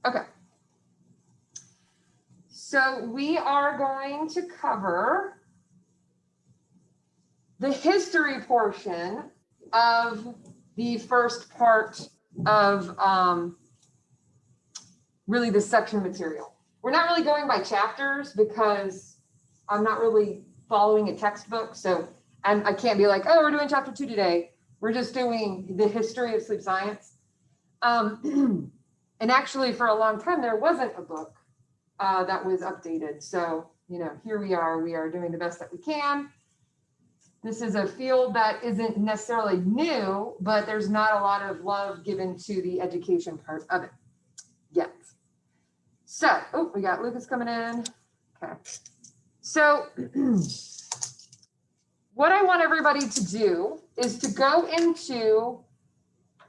Okay. So we are going to cover the history portion of the first part of really the section material. We're not really going by chapters because I'm not really following a textbook. So I can't be like, oh, we're doing chapter 2 today. We're just doing the history of sleep science. And actually, for a long time, there wasn't a book that was updated. So, you know, here we are doing the best that we can. This is a field that isn't necessarily new, but there's not a lot of love given to the education part of it yet. So, oh, we got Lucas coming in. Okay. So what I want everybody to do is to go into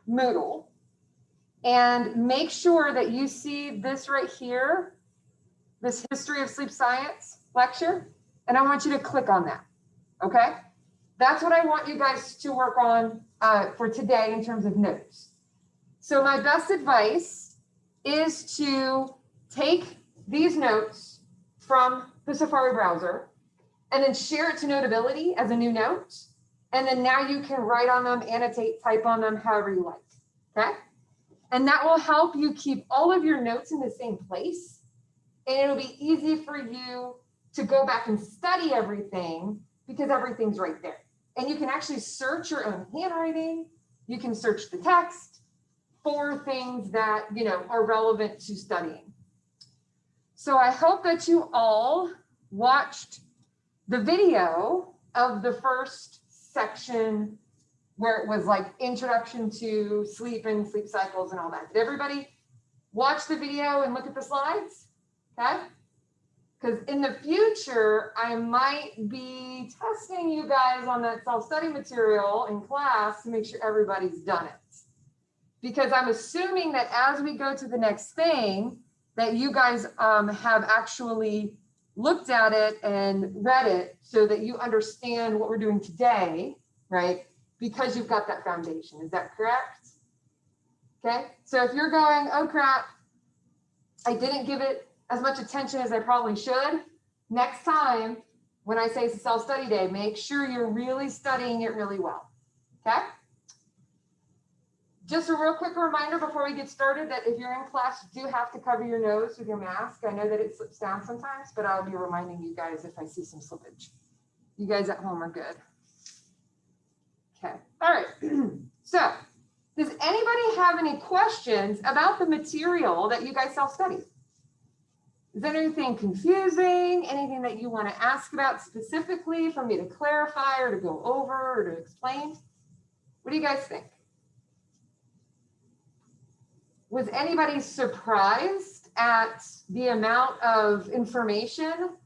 Moodle and make sure that you see this right here, this history of sleep science lecture, and I want you to click on that, okay? That's what I want you guys to work on for today in terms of notes. So my best advice is to take these notes from the Safari browser and then share it to Notability as a new note. And then now you can write on them, annotate, type on them, however you like, okay? And that will help you keep all of your notes in the same place. And it'll be easy for you to go back and study everything because everything's right there. And you can actually search your own handwriting. You can search the text for things that, you know, are relevant to studying. So I hope that you all watched the video of the first section where it was like introduction to sleep and sleep cycles and all that. Did everybody watch the video and look at the slides? Okay. Because in the future, I might be testing you guys on that self-study material in class to make sure everybody's done it. Because I'm assuming that as we go to the next thing, that you guys have actually looked at it and read it so that you understand what we're doing today, right? Because you've got that foundation. Is that correct? Okay. So if you're going, oh crap, I didn't give it as much attention as I probably should, next time when I say it's a self-study day, make sure you're really studying it really well, okay? Just a real quick reminder before we get started that if you're in class, you do have to cover your nose with your mask. I know that it slips down sometimes, but I'll be reminding you guys if I see some slippage. You guys at home are good. Okay, all right. So does anybody have any questions about the material that you guys self-studied? Is there anything confusing, anything that you want to ask about specifically for me to clarify or to go over or to explain? What do you guys think? Was anybody surprised at the amount of information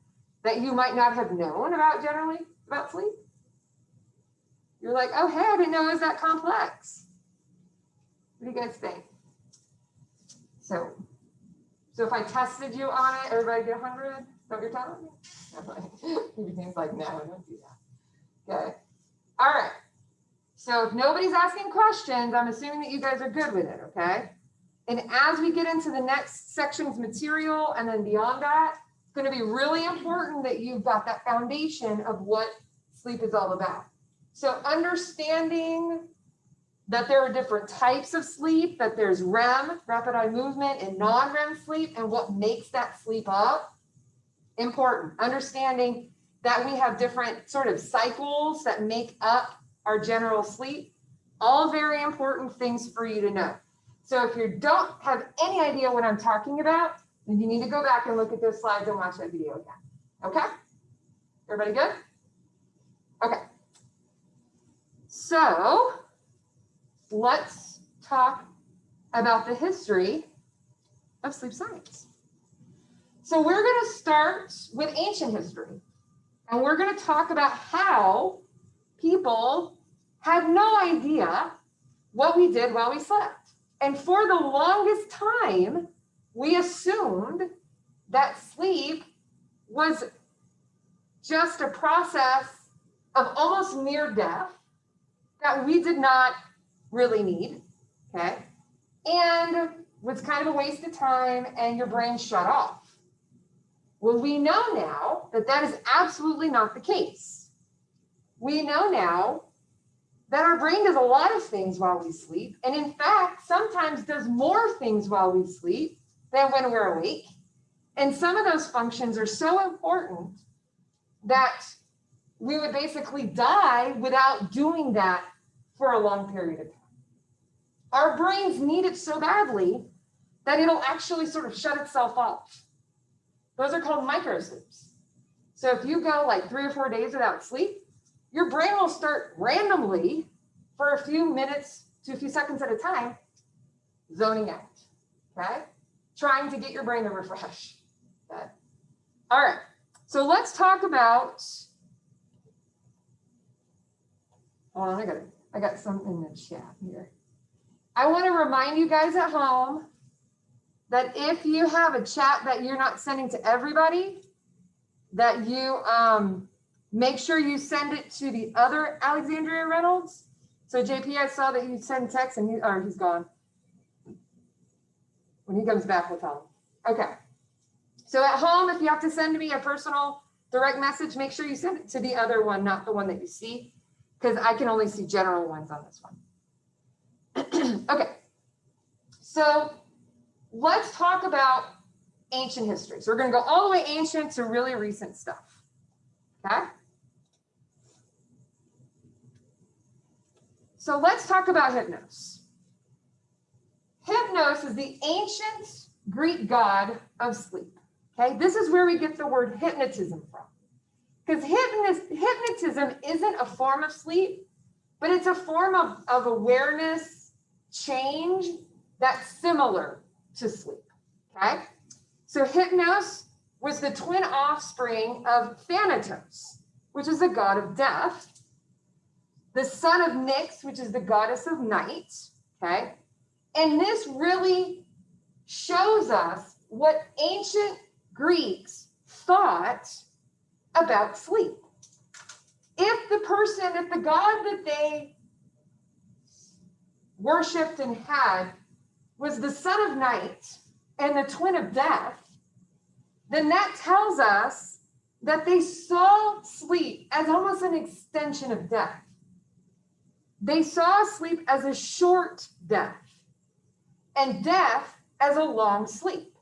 that you might not have known about generally about sleep? You're like, oh, hey, I didn't know it was that complex. What do you guys think? So if I tested you on it, everybody get 100? Is that what you're telling me? Everything's like, no, don't do that. Okay. All right. So if nobody's asking questions, I'm assuming that you guys are good with it, okay? And as we get into the next section's material and then beyond that, it's going to be really important that you've got that foundation of what sleep is all about. So understanding that there are different types of sleep, that there's REM, rapid eye movement, and non-REM sleep, and what makes that sleep up. Important. Understanding that we have different sort of cycles that make up our general sleep. All very important things for you to know. So if you don't have any idea what I'm talking about, then you need to go back and look at those slides and watch that video again. Okay? Everybody good? Okay. So let's talk about the history of sleep science. So we're going to start with ancient history, and we're going to talk about how people had no idea what we did while we slept. And for the longest time, we assumed that sleep was just a process of almost near death that we did not really need, okay? And was kind of a waste of time and your brain shut off. Well, we know now that that is absolutely not the case. We know now that our brain does a lot of things while we sleep, and in fact, sometimes does more things while we sleep than when we're awake. And some of those functions are so important that we would basically die without doing that for a long period of time. Our brains need it so badly that it'll actually sort of shut itself off. Those are called microsleeps. So if you go like 3 or 4 days without sleep, your brain will start randomly for a few minutes to a few seconds at a time, zoning out, okay? Trying to get your brain to refresh. Okay? All right, so let's talk about, hold on, I got something in the chat here. I want to remind you guys at home that if you have a chat that you're not sending to everybody, that you make sure you send it to the other Alexandria Reynolds. So JP, I saw that you send text and he's gone. When he comes back, we'll tell him. Okay. So at home, if you have to send me a personal direct message, make sure you send it to the other one, not the one that you see, because I can only see general ones on this one. Okay. So let's talk about ancient history. So we're going to go all the way ancient to really recent stuff. Okay. So let's talk about Hypnos. Hypnos is the ancient Greek god of sleep. Okay, this is where we get the word hypnotism from. Because hypnotism isn't a form of sleep, but it's a form of awareness change that's similar to sleep. Okay, so Hypnos was the twin offspring of Thanatos, which is the god of death, the son of Nyx, which is the goddess of night. Okay, and this really shows us what ancient Greeks thought about sleep. If the god that they worshipped and had was the son of night and the twin of death, then that tells us that they saw sleep as almost an extension of death. They saw sleep as a short death and death as a long sleep.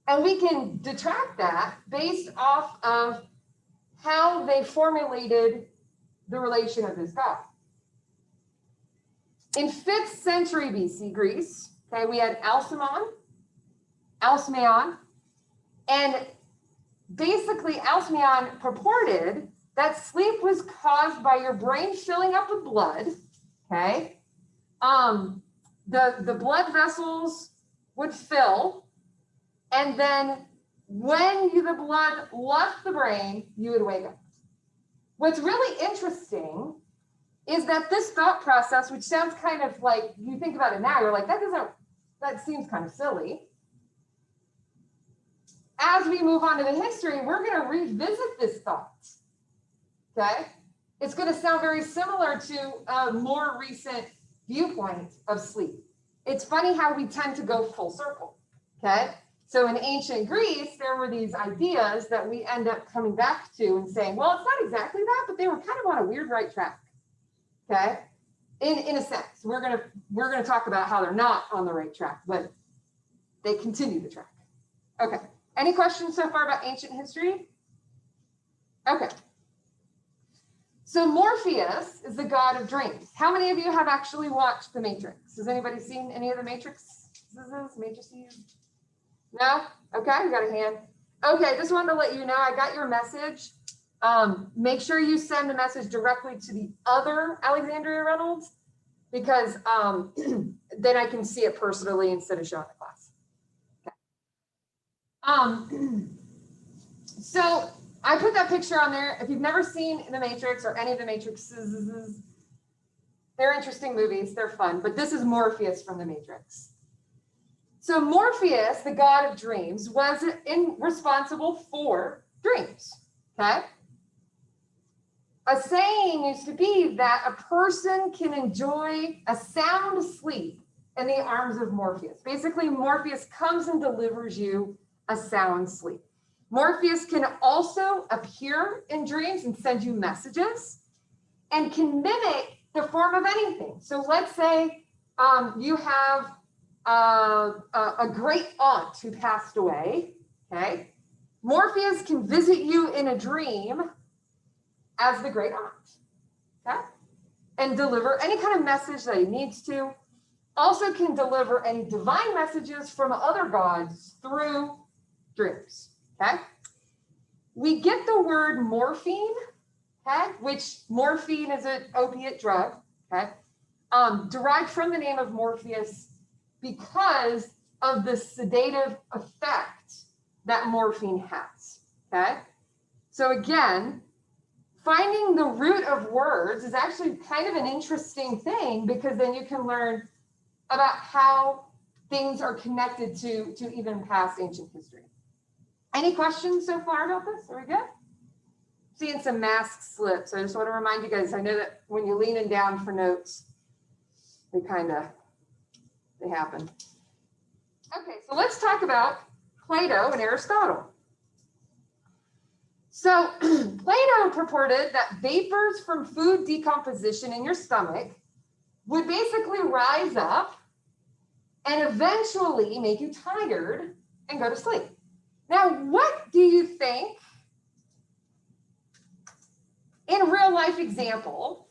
And we can detract that based off of how they formulated the relation of this god. In 5th century BC Greece, okay, we had Alcmaeon, and basically Alcmaeon purported that sleep was caused by your brain filling up with blood, okay? The blood vessels would fill, and then when the blood left the brain, you would wake up. What's really interesting is that this thought process, which sounds kind of like, you think about it now, you're like, that seems kind of silly. As we move on to the history, we're going to revisit this thought. Okay? It's going to sound very similar to a more recent viewpoint of sleep. It's funny how we tend to go full circle. Okay? So in ancient Greece, there were these ideas that we end up coming back to and saying, well, it's not exactly that, but they were kind of on a weird right track. Okay? In a sense, we're gonna talk about how they're not on the right track, but they continue the track. Okay. Any questions so far about ancient history? Okay. So Morpheus is the god of dreams. How many of you have actually watched The Matrix? Has anybody seen any of the Matrices? No? Okay, you got a hand. Okay, just wanted to let you know I got your message. Make sure you send the message directly to the other Alexandria Reynolds, because then I can see it personally instead of showing the class. Okay. So I put that picture on there. If you've never seen The Matrix or any of the Matrixes, they're interesting movies. They're fun, but this is Morpheus from The Matrix. So Morpheus, the god of dreams, was responsible for dreams. Okay. A saying used to be that a person can enjoy a sound sleep in the arms of Morpheus. Basically, Morpheus comes and delivers you a sound sleep. Morpheus can also appear in dreams and send you messages and can mimic the form of anything. So let's say you have a great aunt who passed away, okay? Morpheus can visit you in a dream as the great aunt, okay? And deliver any kind of message that he needs to. Also can deliver any divine messages from other gods through dreams, okay? We get the word morphine, okay, which morphine is an opiate drug, okay, derived from the name of Morpheus because of the sedative effect that morphine has, okay? So again, finding the root of words is actually kind of an interesting thing because then you can learn about how things are connected to even past ancient history. Any questions so far about this? Are we good? Seeing some mask slips. I just want to remind you guys, I know that when you're leaning down for notes, they happen. Okay, so let's talk about Plato and Aristotle. So Plato purported that vapors from food decomposition in your stomach would basically rise up and eventually make you tired and go to sleep. Now, what do you think, in real life example,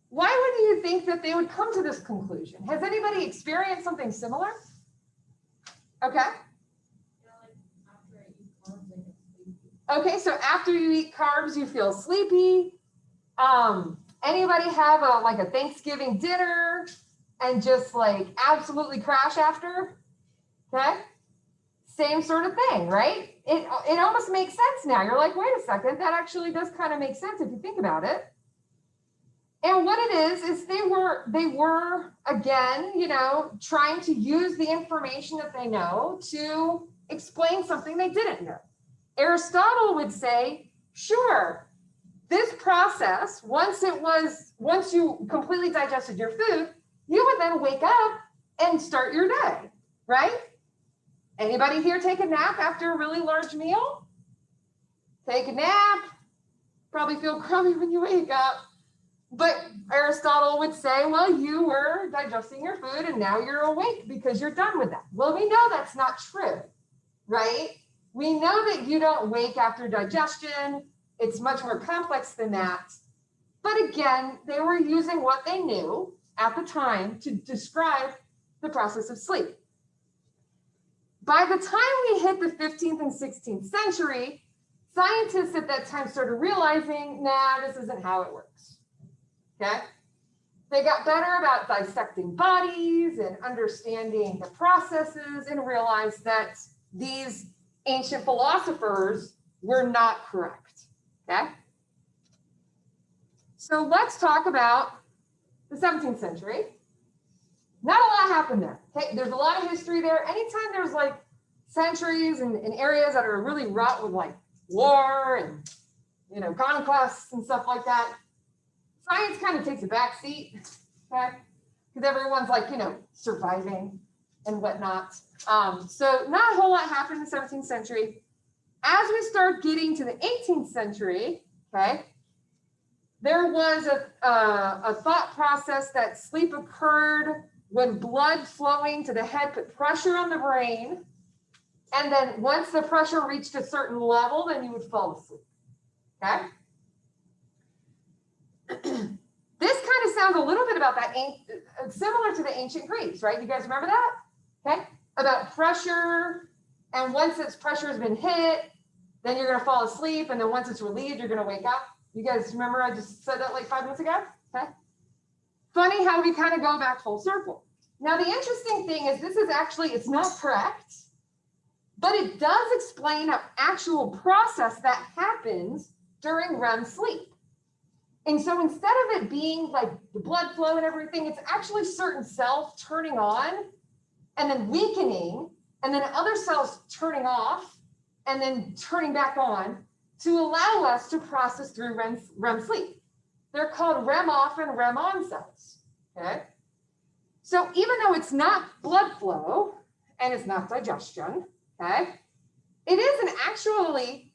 why would you think that they would come to this conclusion? Has anybody experienced something similar? Okay. Okay, so after you eat carbs, you feel sleepy. Anybody have a Thanksgiving dinner and just like absolutely crash after? Okay. Same sort of thing, right? It almost makes sense now. You're like, wait a second, that actually does kind of make sense if you think about it. And what it is they were again, trying to use the information that they know to explain something they didn't know. Aristotle would say, sure, this process, once you completely digested your food, you would then wake up and start your day, right? Anybody here take a nap after a really large meal? Take a nap, probably feel crummy when you wake up. But Aristotle would say, well, you were digesting your food and now you're awake because you're done with that. Well, we know that's not true, right? We know that you don't wake after digestion. It's much more complex than that. But again, they were using what they knew at the time to describe the process of sleep. By the time we hit the 15th and 16th century, scientists at that time started realizing, nah, this isn't how it works, okay? They got better about dissecting bodies and understanding the processes and realized that these ancient philosophers were not correct, okay? So let's talk about the 17th century. Not a lot happened there, okay? There's a lot of history there. Anytime there's like centuries and areas that are really wrought with like war and, conquests and stuff like that, science kind of takes a back seat, okay? Because everyone's like, surviving and whatnot. So not a whole lot happened in the 17th century. As we start getting to the 18th century, okay, there was a thought process that sleep occurred when blood flowing to the head put pressure on the brain. And then once the pressure reached a certain level, then you would fall asleep, okay? This kind of sounds a little bit about that, similar to the ancient Greeks, right? You guys remember that? Okay, about pressure, and once its pressure has been hit, then you're going to fall asleep, and then once it's relieved, you're going to wake up. You guys remember I just said that like 5 minutes ago? Okay. Funny how we kind of go back full circle. Now, the interesting thing is this is actually, it's not correct, but it does explain an actual process that happens during REM sleep. And so instead of it being like the blood flow and everything, it's actually certain cells turning on and then weakening, and then other cells turning off and then turning back on to allow us to process through REM sleep. They're called REM off and REM on cells, okay? So even though it's not blood flow and it's not digestion, okay, it is an actually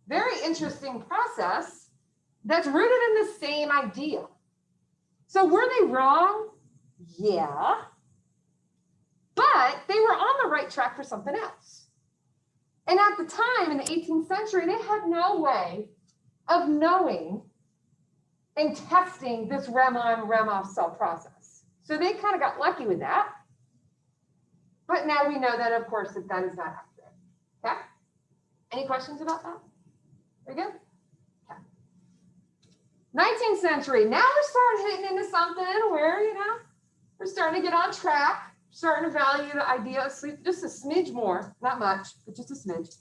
very interesting process that's rooted in the same idea. So were they wrong? Yeah. But they were on the right track for something else. And at the time, in the 18th century, they had no way of knowing and testing this REM on, REM off cell process. So they kind of got lucky with that. But now we know that, of course, that is not accurate. Okay? Any questions about that? Very good? Okay. 19th century. Now we're starting hitting into something where, you know, we're starting to get on track, starting to value the idea of sleep just a smidge more, not much, but just a smidge.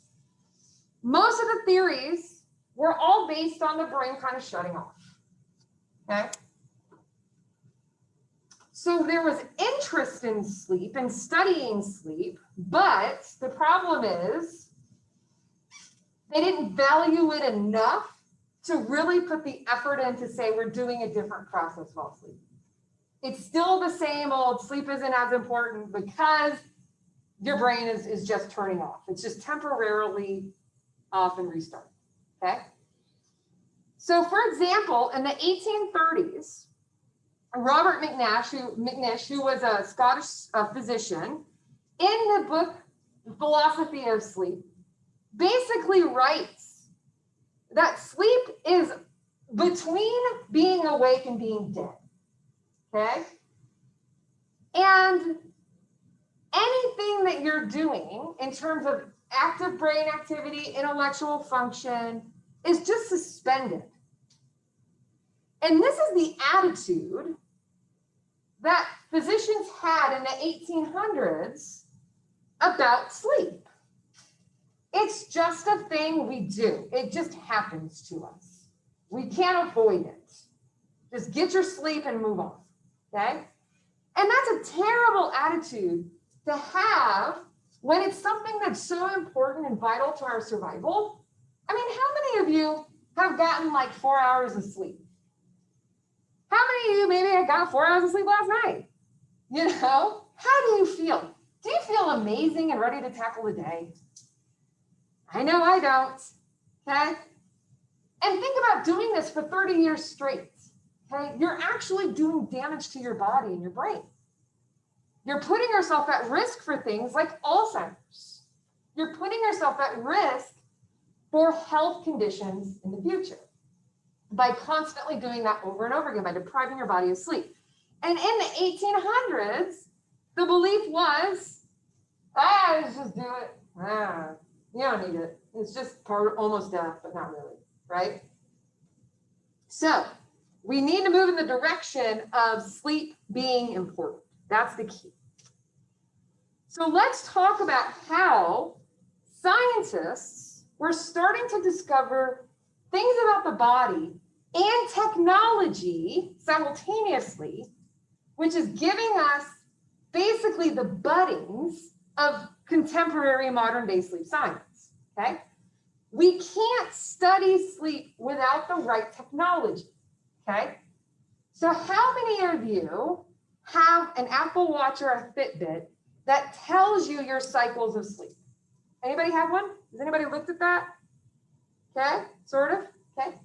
Most of the theories were all based on the brain kind of shutting off. Okay. So there was interest in sleep and studying sleep, but the problem is they didn't value it enough to really put the effort in to say we're doing a different process while sleeping. It's still the same old, sleep isn't as important because your brain is just turning off. It's just temporarily off and restarting, okay? So for example, in the 1830s, Robert McNish, who was a Scottish physician, in the book Philosophy of Sleep, basically writes that sleep is between being awake and being dead, okay? And anything that you're doing in terms of active brain activity, intellectual function, is just suspended. And this is the attitude that physicians had in the 1800s about sleep. It's just a thing we do. It just happens to us. We can't avoid it. Just get your sleep and move on, okay? And that's a terrible attitude to have when it's something that's so important and vital to our survival. I mean, how many of you have gotten like 4 hours of sleep? How many of you maybe have got 4 hours of sleep last night? You know, how do you feel? Do you feel amazing and ready to tackle the day? I know I don't, okay? And think about doing this for 30 years straight, okay? You're actually doing damage to your body and your brain. You're putting yourself at risk for things like Alzheimer's. You're putting yourself at risk for health conditions in the future by constantly doing that over and over again, by depriving your body of sleep. And in the 1800s, the belief was, let's just do it. You don't need it. It's just almost death, but not really, right? So we need to move in the direction of sleep being important. That's the key. So let's talk about how scientists were starting to discover things about the body and technology simultaneously, which is giving us basically the buddings of contemporary modern day sleep science, okay? We can't study sleep without the right technology, okay? So how many of you have an Apple Watch or a Fitbit that tells you your cycles of sleep? Anybody have one? Has anybody looked at that? Okay, sort of, okay.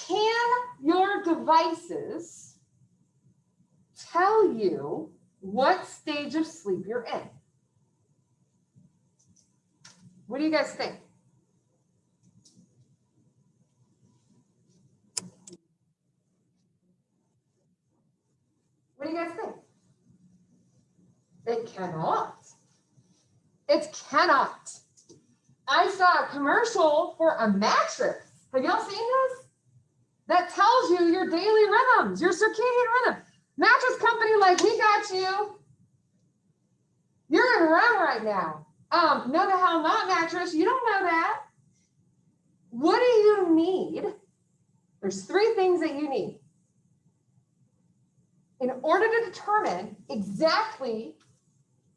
Can your devices tell you what stage of sleep you're in? What do you guys think? What do you guys think? It cannot. It cannot. I saw a commercial for a mattress. Have y'all seen this? That tells you your daily rhythms, your circadian rhythm. Mattress company, like, we got you. You're in REM right now. No, the hell not, mattress. You don't know that. What do you need? There's 3 things that you need in order to determine exactly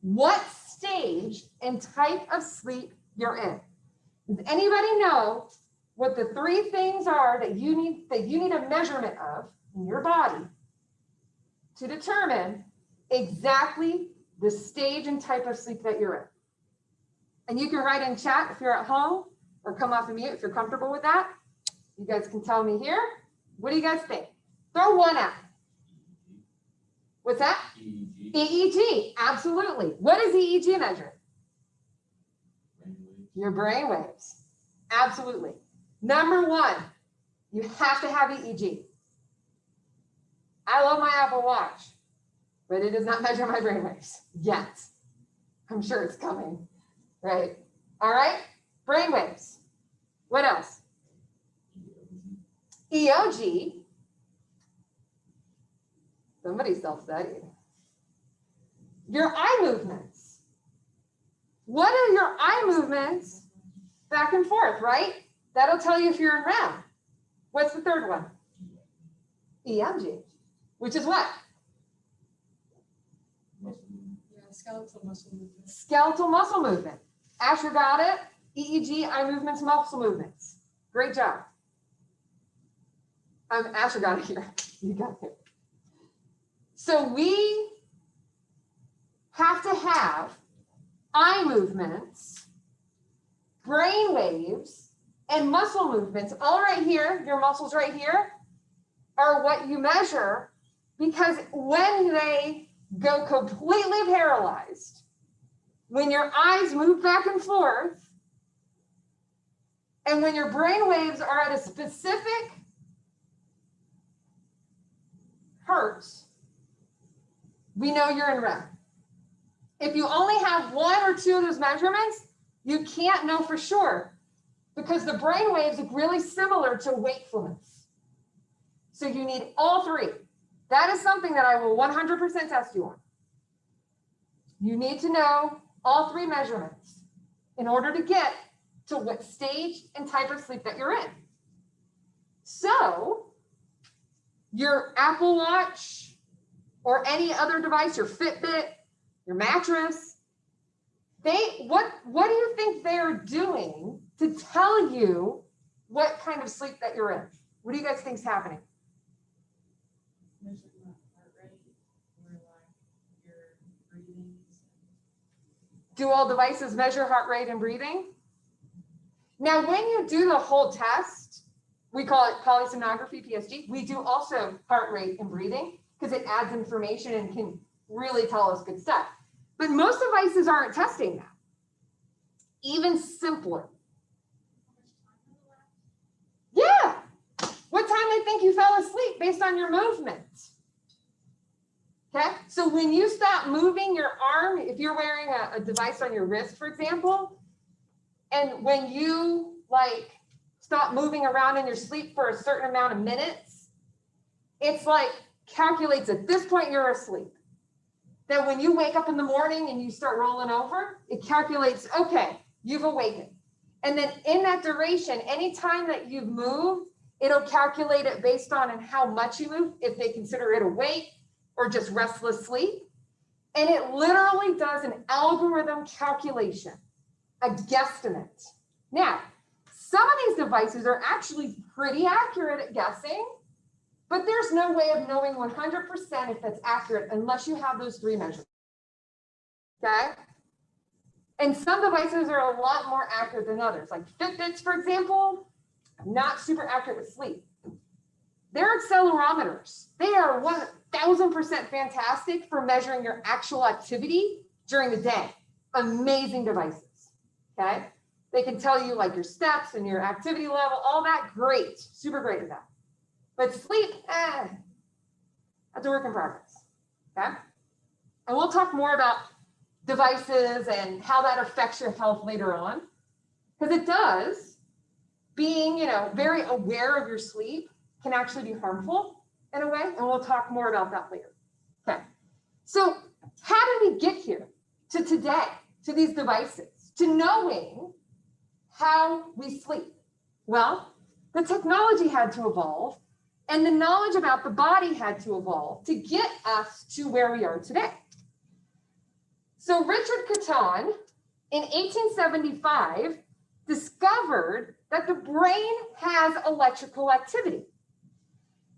what stage and type of sleep you're in. Does anybody know what the 3 things are that you need a measurement of in your body to determine exactly the stage and type of sleep that you're in. And you can write in chat if you're at home, or come off of mute if you're comfortable with that. You guys can tell me here. What do you guys think? Throw one at me. What's that? EEG. EEG, absolutely. What does EEG measure? Your brain waves. Absolutely. Number one, you have to have EEG. I love my Apple Watch, but it does not measure my brain waves yet. I'm sure it's coming, right? All right, brain waves. What else? EOG. Somebody self-studied. Your eye movements. What are your eye movements back and forth, right? That'll tell you if you're in REM. What's the third one? EMG, which is what? Skeletal muscle movement. Skeletal muscle movement. Asher got it. EEG, eye movements, muscle movements. Great job. Asher got it here. You got it. So we have to have eye movements, brain waves, and muscle movements all right here. Your muscles right here are what you measure, because when they go completely paralyzed, when your eyes move back and forth, and when your brain waves are at a specific hertz, we know you're in REM. If you only have one or two of those measurements, you can't know for sure, because the brain waves look really similar to wakefulness. So you need all three. That is something that I will 100% test you on. You need to know all three measurements in order to get to what stage and type of sleep that you're in. So your Apple Watch or any other device, your Fitbit, your mattress, what do you think they're doing to tell you what kind of sleep that you're in? What do you guys think is happening? Measuring heart rate, or like your breathing. Do all devices measure heart rate and breathing? Now, when you do the whole test, we call it polysomnography, PSG. We do also heart rate and breathing, because it adds information and can really tell us good stuff. But most devices aren't testing that. Even simpler. Yeah. What time they think you fell asleep based on your movement. Okay. So when you stop moving your arm, if you're wearing a device on your wrist, for example, and when you stop moving around in your sleep for a certain amount of minutes, it's calculates at this point you're asleep. Then when you wake up in the morning and you start rolling over, it calculates, okay, you've awakened. And then in that duration, any time that you've moved, it'll calculate it based on how much you move, if they consider it awake or just restless sleep. And it literally does an algorithm calculation, a guesstimate. Now, some of these devices are actually pretty accurate at guessing, but there's no way of knowing 100% if that's accurate unless you have those three measurements. Okay? And some devices are a lot more accurate than others. Like Fitbits, for example, not super accurate with sleep. They're accelerometers. They are 1000% fantastic for measuring your actual activity during the day. Amazing devices. Okay? They can tell you your steps and your activity level, all that. Great. Super great at that. But sleep, that's a work in progress, okay? And we'll talk more about devices and how that affects your health later on, because it does. Being, very aware of your sleep can actually be harmful in a way, and we'll talk more about that later, okay? So how did we get here to today, to these devices, to knowing how we sleep? Well, the technology had to evolve, and the knowledge about the body had to evolve to get us to where we are today. So Richard Caton, in 1875, discovered that the brain has electrical activity.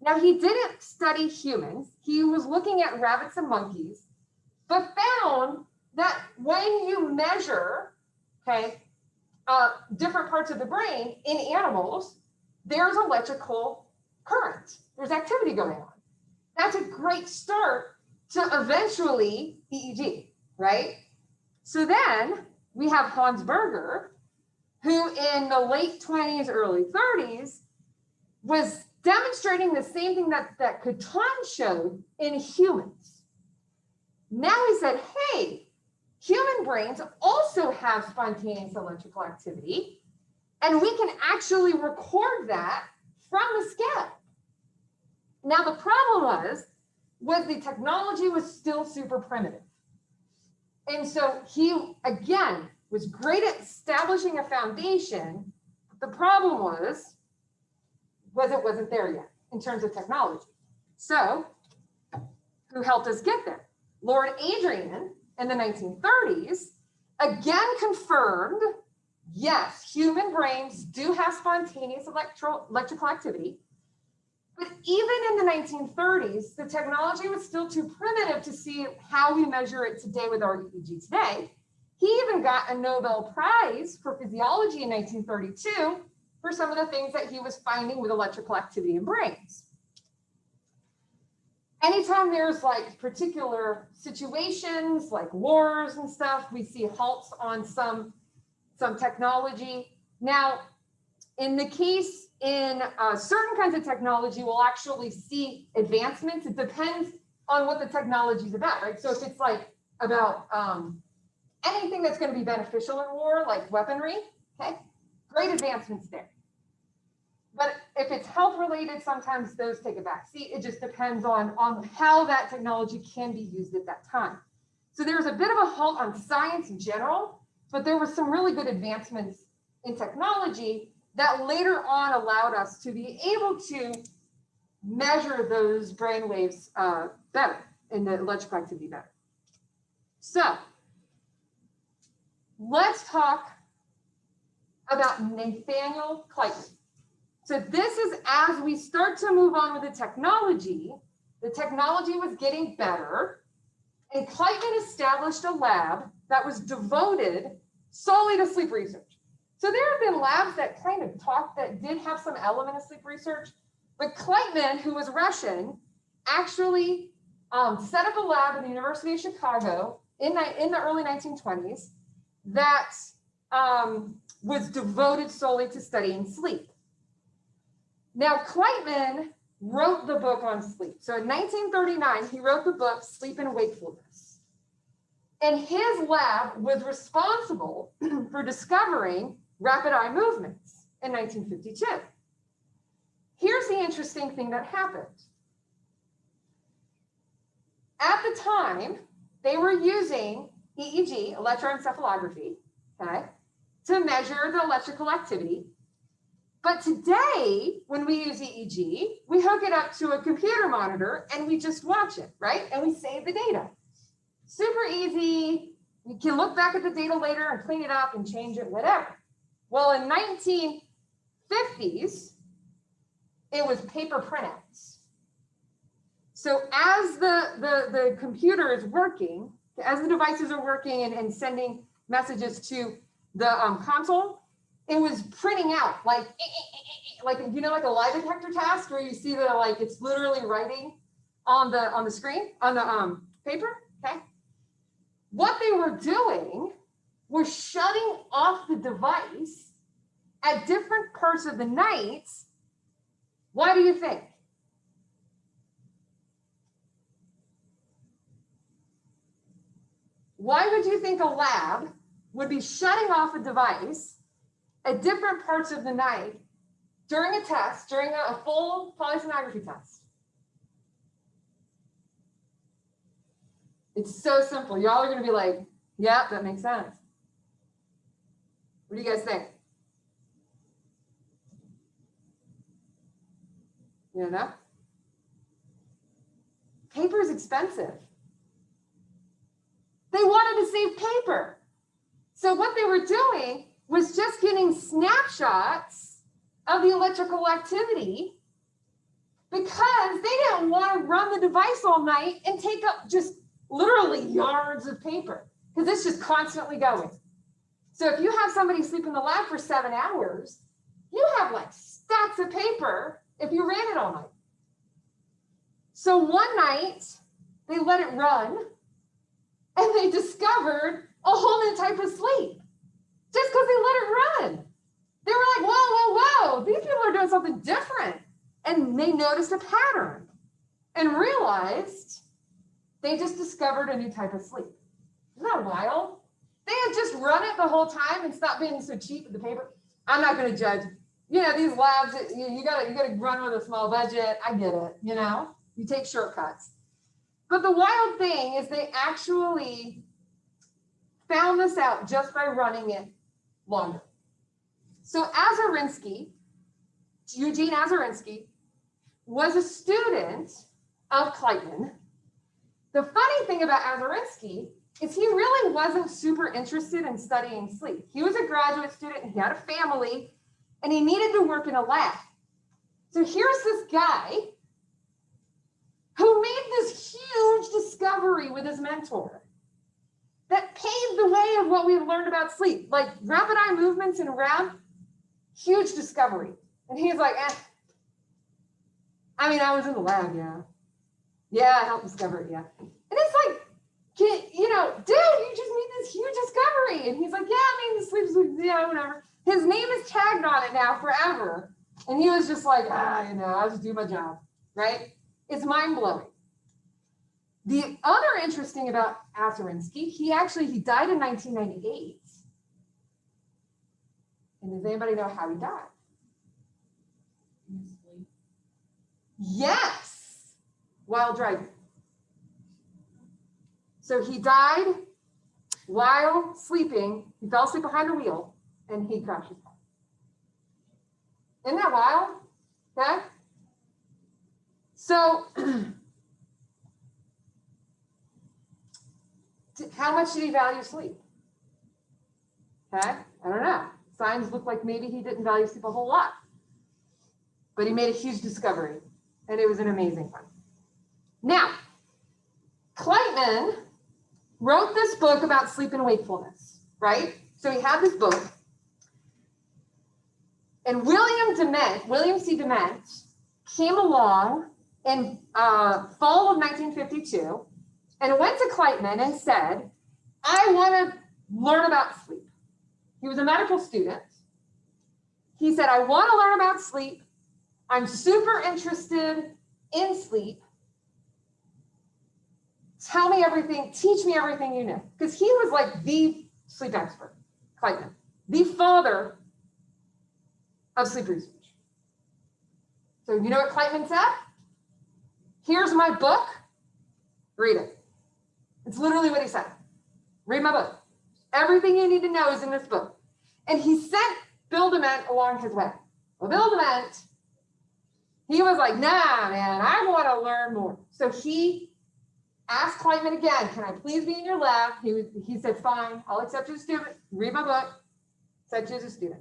Now, he didn't study humans. He was looking at rabbits and monkeys, but found that when you measure, okay, different parts of the brain in animals, there's electrical current. There's activity going on. That's a great start to eventually EEG, right? So then we have Hans Berger, who in the late 20s, early 30s, was demonstrating the same thing that Clayton showed in humans. Now he said, hey, human brains also have spontaneous electrical activity, and we can actually record that from the scalp. Now, the problem was the technology was still super primitive. And so he, again, was great at establishing a foundation. The problem was it wasn't there yet in terms of technology. So who helped us get there? Lord Adrian in the 1930s again confirmed, yes, human brains do have spontaneous electrical activity. But even in the 1930s, the technology was still too primitive to see how we measure it today with our EEG today. He even got a Nobel Prize for physiology in 1932 for some of the things that he was finding with electrical activity in brains. Anytime there's like particular situations like wars and stuff, we see halts on some technology. Now, in the case in certain kinds of technology, we'll actually see advancements. It depends on what the technology is about, right? So if it's like about anything that's going to be beneficial in war, like weaponry, okay, great advancements there. But if it's health related, sometimes those take a back seat. It just depends on how that technology can be used at that time. So there was a bit of a halt on science in general, but there were some really good advancements in technology that later on allowed us to be able to measure those brain waves better and the electrical activity better. So let's talk about Nathaniel Clayton. So this is as we start to move on with the technology was getting better, and Clayton established a lab that was devoted solely to sleep research. So there have been labs that kind of that did have some element of sleep research, but Clayton, who was Russian, actually set up a lab at the University of Chicago in the early 1920s that was devoted solely to studying sleep. Now, Clayton wrote the book on sleep. So in 1939, he wrote the book Sleep and Wakefulness. And his lab was responsible for discovering rapid eye movements in 1952. Here's the interesting thing that happened. At the time, they were using EEG, electroencephalography, okay, to measure the electrical activity. But today, when we use EEG, we hook it up to a computer monitor and we just watch it, right? And we save the data. Super easy. You can look back at the data later and clean it up and change it, whatever. Well, in 1950s, it was paper printouts. So as the computer is working, as the devices are working and sending messages to the console, it was printing out like you know, like a lie detector task where you see that like it's literally writing on the screen on the paper. Okay, what they were doing was shutting off the device at different parts of the night. Why do you think? Why would you think a lab would be shutting off a device at different parts of the night during a test, during a full polysomnography test? It's so simple. Y'all are going to be like, yeah, that makes sense. What do you guys think? You don't know? Paper is expensive. They wanted to save paper. So what they were doing was just getting snapshots of the electrical activity because they didn't want to run the device all night and take up just literally yards of paper, because it's just constantly going. So if you have somebody sleep in the lab for 7 hours, you have like stacks of paper if you ran it all night. So one night, they let it run, and they discovered a whole new type of sleep, just because they let it run. They were like, whoa, whoa, whoa, these people are doing something different. And they noticed a pattern and realized they just discovered a new type of sleep. Isn't that wild? They had just run it the whole time and stopped being so cheap with the paper. I'm not going to judge. You know, these labs, you gotta run with a small budget. I get it, you know? You take shortcuts. But the wild thing is they actually found this out just by running it longer. So Azarinsky, Eugene Azarinsky, was a student of Clayton. The funny thing about Azarinsky is he really wasn't super interested in studying sleep. He was a graduate student, and he had a family, and he needed to work in a lab. So here's this guy who made this huge discovery with his mentor that paved the way of what we've learned about sleep, like rapid eye movements in REM, huge discovery. And he's like, I mean, I was in the lab, yeah. Yeah, I helped discover it, yeah. And it's like, you know, dude, you just made this huge discovery. And he's like, yeah, I mean, the sleep, yeah, whatever. His name is tagged on it now forever. And he was just like, you know, I'll just do my job, right? It's mind-blowing. The other interesting about Azarinsky, he died in 1998. And does anybody know how he died? Yes, while driving. So he died while sleeping. He fell asleep behind the wheel and he crashed his car. Isn't that wild? Okay. So how much did he value sleep? Okay, I don't know. Signs look like maybe he didn't value sleep a whole lot. But he made a huge discovery, and it was an amazing one. Now, Clayton wrote this book about sleep and wakefulness, right? So he had this book. And William C. Dement came along in fall of 1952 and went to Clayton and said, I want to learn about sleep. He was a medical student. He said, I want to learn about sleep. I'm super interested in sleep. Tell me everything, teach me everything you know. Because he was like the sleep expert, Clayton, the father of sleep research. So you know what Clayton said? Here's my book, read it. It's literally what he said. Read my book. Everything you need to know is in this book. And he sent Bill Dement along his way. Well, Bill Dement, he was like, nah, man, I want to learn more. So he asked Clayton again, can I please be in your lab? He said, fine, I'll accept you as a student. Read my book, accept you as a student.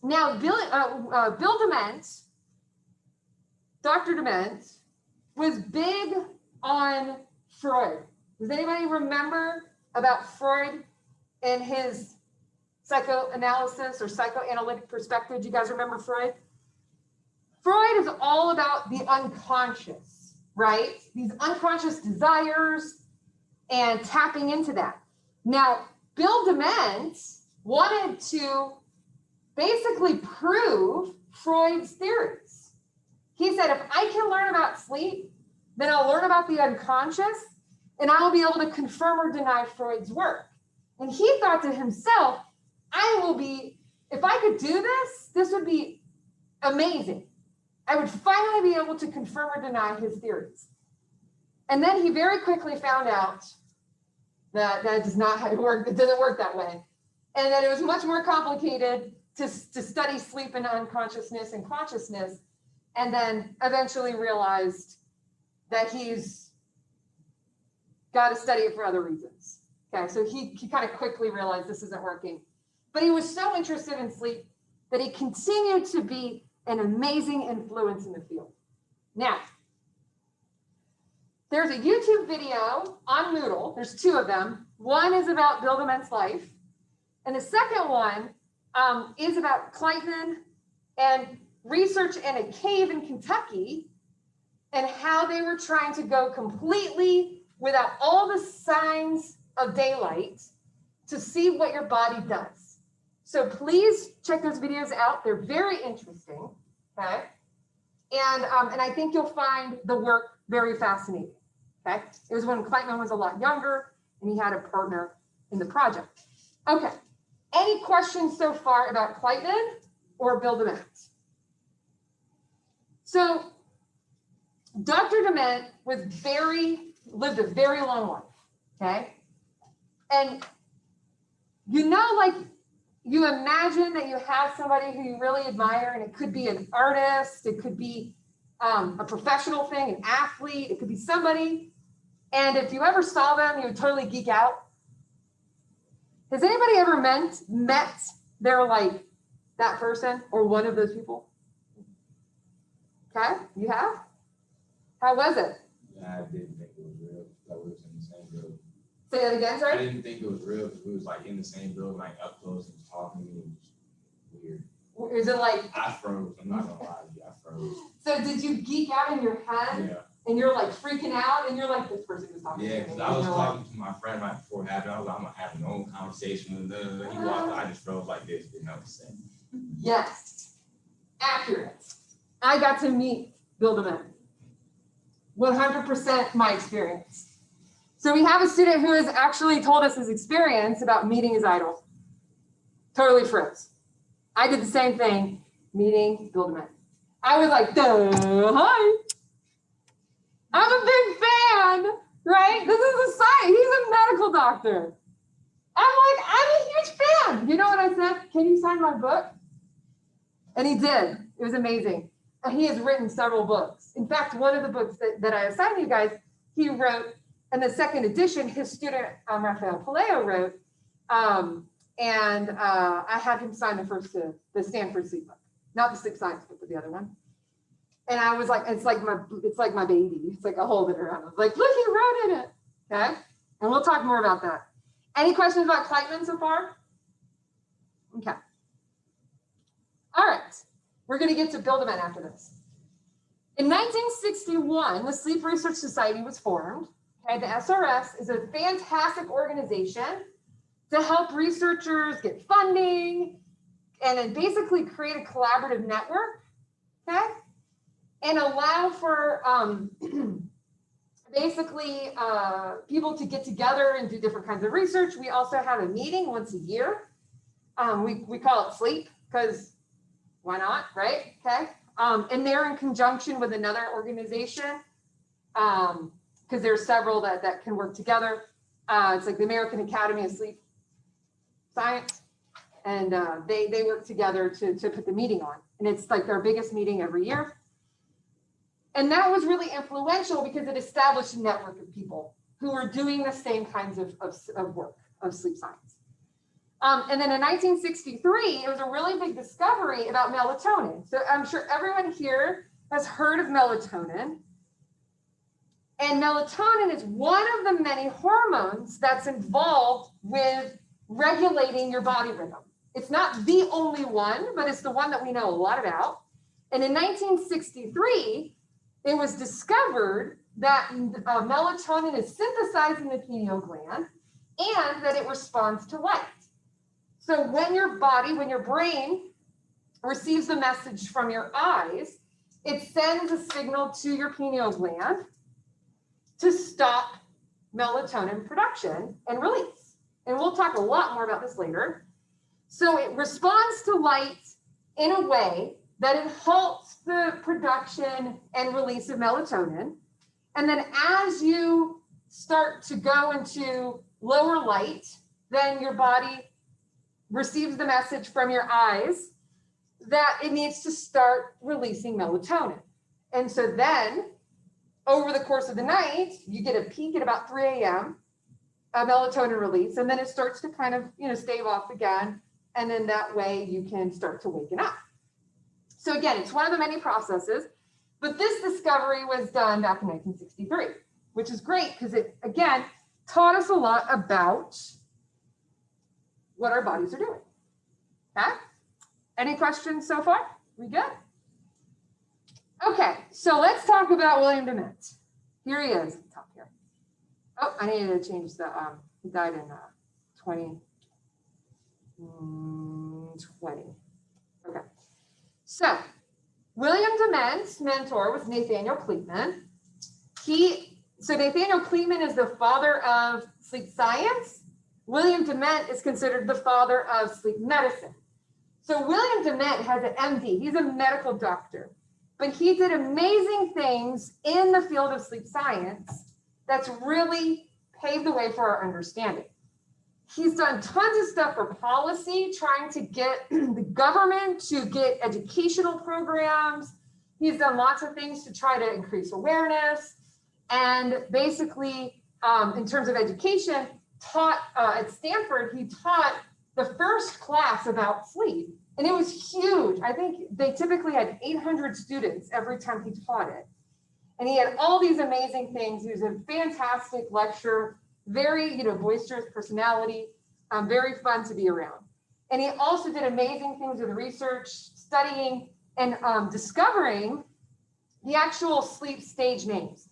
Now, Bill Dement, Dr. Dement, was big on Freud. Does anybody remember about Freud and his psychoanalysis or psychoanalytic perspective? Do you guys remember Freud? Freud is all about the unconscious, right? These unconscious desires and tapping into that. Now, Bill Dement wanted to basically prove Freud's theories. He said, if I can learn about sleep, then I'll learn about the unconscious, and I'll be able to confirm or deny Freud's work. And he thought to himself, if I could do this, this would be amazing. I would finally be able to confirm or deny his theories. And then he very quickly found out that that does not how it work. It doesn't work that way. And that it was much more complicated to study sleep and unconsciousness and consciousness, and then eventually realized that he's got to study it for other reasons. Okay, so he kind of quickly realized this isn't working. But he was so interested in sleep that he continued to be an amazing influence in the field. Now, there's a YouTube video on Moodle. There's two of them. One is about Bill Dement's life. And the second one is about Clayton and research in a cave in Kentucky and how they were trying to go completely without all the signs of daylight to see what your body does. So please check those videos out. They're very interesting, okay? And I think you'll find the work very fascinating, okay? It was when Clayton was a lot younger and he had a partner in the project. Okay, any questions so far about Clayton or Bill Dement? So Dr. Dement lived a very long life, okay? And like you imagine that you have somebody who you really admire, and it could be an artist, it could be a professional thing, an athlete, it could be somebody. And if you ever saw them, you would totally geek out. Has anybody ever met their like that person or one of those people? Okay, you have? How was it? Yeah, I didn't think it was real. Like we was in the same building. Say that again, I sorry? didn't think it was real because we was like in the same building, like up close and talking. It was weird. Is it like, I froze. I'm not gonna lie to you. I froze. so did you geek out in your head? Yeah. And you're like freaking out and you're like, this person was talking Yeah, to me. because I was talking to my friend right before it happened. I was like, I'm gonna have my own conversation with him. He walked. I just froze like this. Didn't know what to say. Yes, accurate. I got to meet Bill Dement. 100% my experience. So we have a student who has actually told us his experience about meeting his idol. Totally froze. I did the same thing, meeting Bill Dement. I was like, duh, hi. I'm a big fan, right? This is a science. He's a medical doctor. I'm like, I'm a huge fan. You know what I said? Can you sign my book? And he did. It was amazing. And he has written several books. In fact, one of the books that I assigned you guys, he wrote, and the second edition, his student, Rafael Paleo wrote, and I had him sign the Stanford Sleep book, not the sleep science book, but the other one. And I was like, it's like my baby. It's like I hold it around. I was like, look, he wrote in it. Okay. And we'll talk more about that. Any questions about Clayton so far? Okay. All right. We're going to get to Bill Dement after this. In 1961, the Sleep Research Society was formed. Okay. The SRS is a fantastic organization to help researchers get funding and then basically create a collaborative network. Okay. And allow for basically people to get together and do different kinds of research. We also have a meeting once a year. We call it sleep because why not, right? Okay. And they're in conjunction with another organization because there's several that can work together. It's like the American Academy of Sleep Science. And they work together to put the meeting on. And it's like their biggest meeting every year. And that was really influential because it established a network of people who were doing the same kinds of work of sleep science. And then in 1963, it was a really big discovery about melatonin. So I'm sure everyone here has heard of melatonin. And melatonin is one of the many hormones that's involved with regulating your body rhythm. It's not the only one, but it's the one that we know a lot about. And in 1963, it was discovered that melatonin is synthesized in the pineal gland and that it responds to light. So when your brain receives the message from your eyes, it sends a signal to your pineal gland to stop melatonin production and release. And we'll talk a lot more about this later. So it responds to light in a way that it halts the production and release of melatonin. And then as you start to go into lower light, then your body receives the message from your eyes that it needs to start releasing melatonin. And so then over the course of the night, you get a peak at about 3 a.m. Melatonin release, and then it starts to kind of, stave off again. And then that way you can start to waken up. So again, it's one of the many processes, but this discovery was done back in 1963. which is great because it, again, taught us a lot about what our bodies are doing. Okay? Any questions so far? We good? Okay, so let's talk about William Dement. Here he is at the top here. Oh, I needed to change the, he died in 2020. Okay, so William Dement's mentor was Nathaniel Clayton. So Nathaniel Clayton is the father of sleep science. William Dement is considered the father of sleep medicine. So William Dement has an MD, he's a medical doctor, but he did amazing things in the field of sleep science that's really paved the way for our understanding. He's done tons of stuff for policy, trying to get the government to get educational programs. He's done lots of things to try to increase awareness. And basically, in terms of education, taught at Stanford, he taught the first class about sleep. And it was huge. I think they typically had 800 students every time he taught it. And he had all these amazing things. He was a fantastic lecturer, very, boisterous personality, very fun to be around. And he also did amazing things with research, studying, and discovering the actual sleep stage names.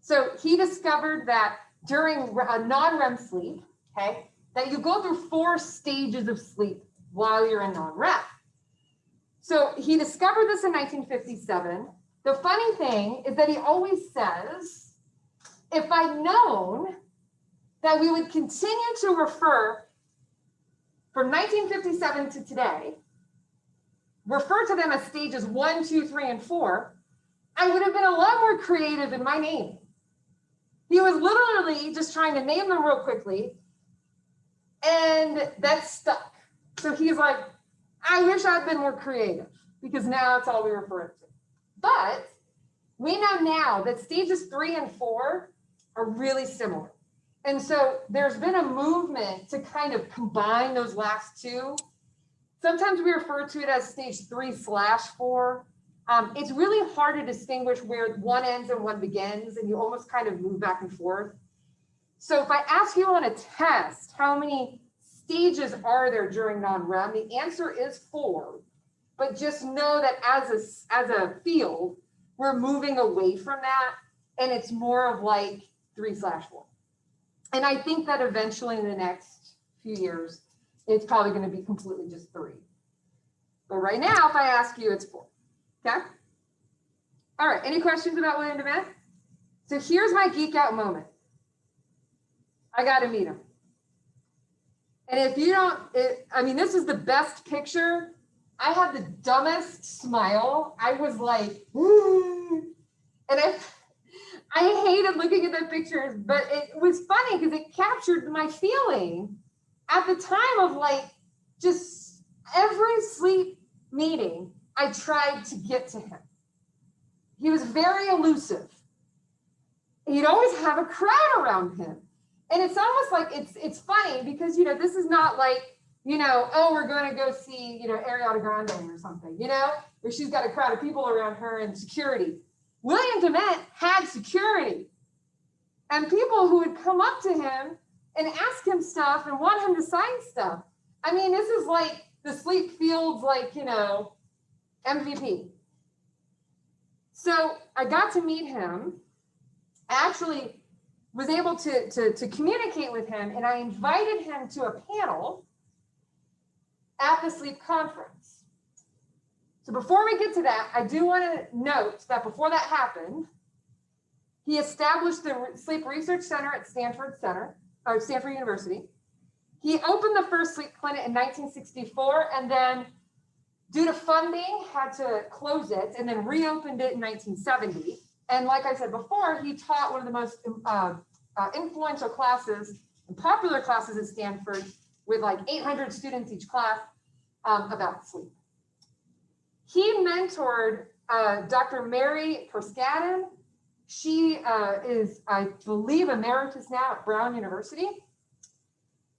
So he discovered that during non-REM sleep, okay, that you go through 4 stages of sleep while you're in non-REM. So he discovered this in 1957. The funny thing is that he always says, if I'd known that we would continue to refer from 1957 to today, refer to them as stages 1, 2, 3, and 4, I would have been a lot more creative in my naming. He was literally just trying to name them real quickly, and that stuck. So he's like, I wish I'd been more creative, because now it's all we refer to. But we know now that stages 3 and 4 are really similar. And so there's been a movement to kind of combine those last 2. Sometimes we refer to it as stage 3/4. It's really hard to distinguish where one ends and one begins, and you almost kind of move back and forth. So if I ask you on a test, how many stages are there during non-REM? The answer is 4. But just know that as a field, we're moving away from that, and it's more of like 3/4. And I think that eventually in the next few years, it's probably going to be completely just 3. But right now, if I ask you, it's 4. Okay? All right, any questions about William Dement? So here's my geek out moment. I got to meet him. And if you don't, this is the best picture. I had the dumbest smile. I was like, woo. And I hated looking at the pictures, but it was funny because it captured my feeling at the time of like, just every sleep meeting, I tried to get to him. He was very elusive. He'd always have a crowd around him. And it's almost like, it's funny because, this is not like, oh, we're going to go see, Ariana Grande or something, where she's got a crowd of people around her and security. William Dement had security and people who would come up to him and ask him stuff and want him to sign stuff. I mean, this is like the sleep field's like, MVP. So I got to meet him. I actually was able to communicate with him, and I invited him to a panel at the sleep conference. So before we get to that, I do want to note that before that happened, he established the Sleep Research Center at Stanford University. He opened the first sleep clinic in 1964, and then due to funding, had to close it and then reopened it in 1970. And like I said before, he taught one of the most influential classes and popular classes at Stanford with like 800 students each class about sleep. He mentored Dr. Mary Perskadin. She is, I believe, emeritus now at Brown University.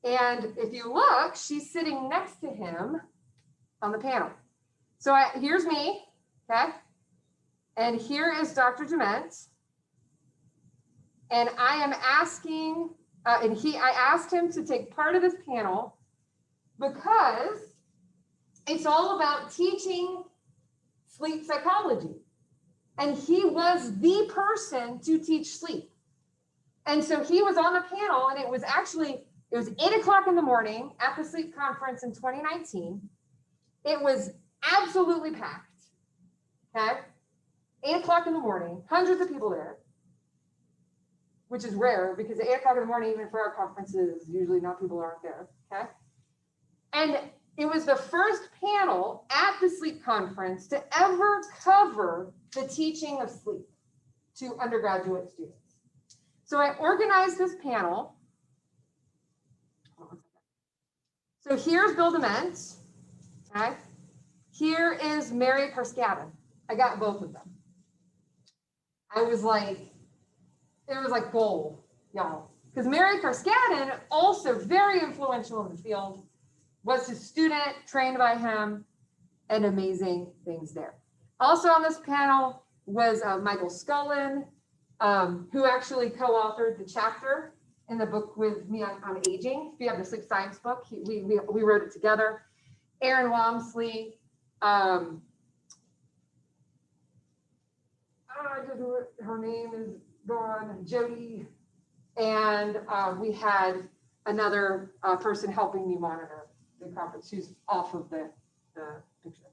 And if you look, she's sitting next to him on the panel. So here's me, okay? And here is Dr. Dement. And I am asking, I asked him to take part of this panel because it's all about teaching sleep psychology. And he was the person to teach sleep. And so he was on the panel, and it was 8 o'clock in the morning at the sleep conference in 2019. It was absolutely packed, okay? 8 o'clock in the morning, hundreds of people there, which is rare because at 8 o'clock in the morning, even for our conferences, usually people aren't there, okay? And it was the first panel at the sleep conference to ever cover the teaching of sleep to undergraduate students. So I organized this panel. So here's Bill Dement, okay? Here is Mary Carskadden. I got both of them. It was like gold, y'all. Because Mary Carskadden, also very influential in the field, was his student, trained by him, and amazing things there. Also on this panel was Michael Scullin, who actually co-authored the chapter in the book with me on aging. If you have the sleep science book, we wrote it together. Erin Walmsley, her name is gone, Jody, and we had another person helping me monitor the conference who's off of the picture.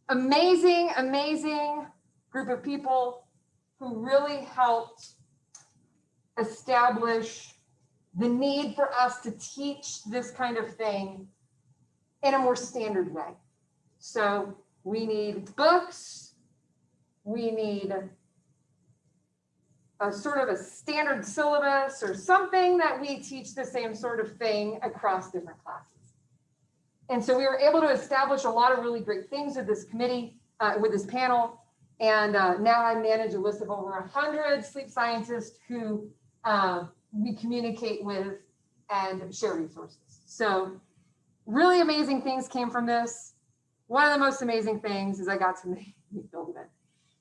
Amazing, amazing group of people who really helped establish the need for us to teach this kind of thing in a more standard way. So we need books, we need a sort of a standard syllabus or something that we teach the same sort of thing across different classes. And so we were able to establish a lot of really great things with this committee, with this panel. And now I manage a list of over 100 sleep scientists who we communicate with and share resources. So really amazing things came from this. One of the most amazing things is I got to meet Bill Dement.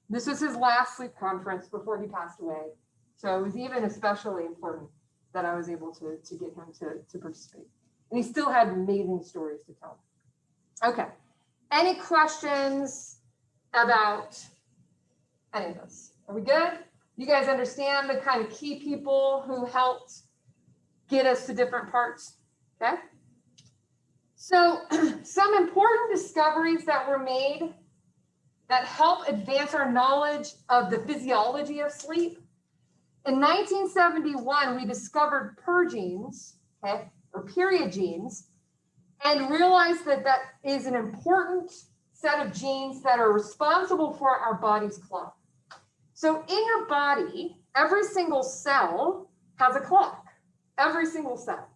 This was his last sleep conference before he passed away. So it was even especially important that I was able to get him to participate. And he still had amazing stories to tell. Okay, any questions about any of this? Are we good? You guys understand the kind of key people who helped get us to different parts? Okay. So some important discoveries that were made that help advance our knowledge of the physiology of sleep. In 1971, we discovered genes, okay, or period genes, and realized that that is an important set of genes that are responsible for our body's clock. So in your body, every single cell has a clock, every single cell.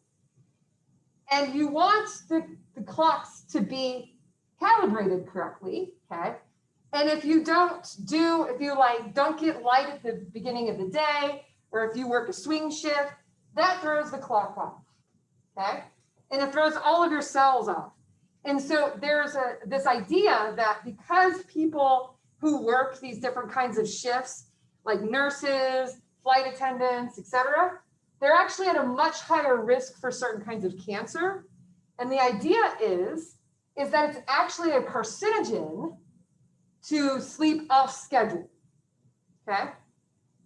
And you want the clocks to be calibrated correctly, okay? And if you don't get light at the beginning of the day, or if you work a swing shift, that throws the clock off, okay? And it throws all of your cells off. And so there's this idea that because people who work these different kinds of shifts, like nurses, flight attendants, etc., they're actually at a much higher risk for certain kinds of cancer. And the idea is that it's actually a carcinogen to sleep off schedule, okay?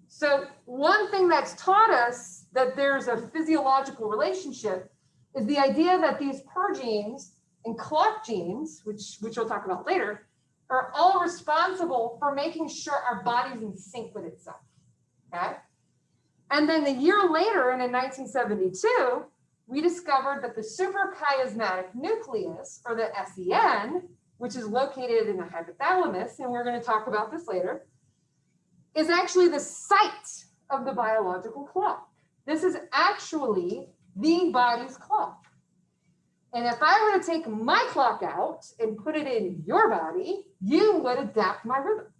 So one thing that's taught us that there's a physiological relationship is the idea that these genes and clock genes, which we'll talk about later, are all responsible for making sure our body's in sync with itself, okay? And then a year later, in 1972, we discovered that the Suprachiasmatic Nucleus, or the SEN, which is located in the hypothalamus, and we're going to talk about this later, is actually the site of the biological clock. This is actually the body's clock. And if I were to take my clock out and put it in your body, you would adapt my rhythm.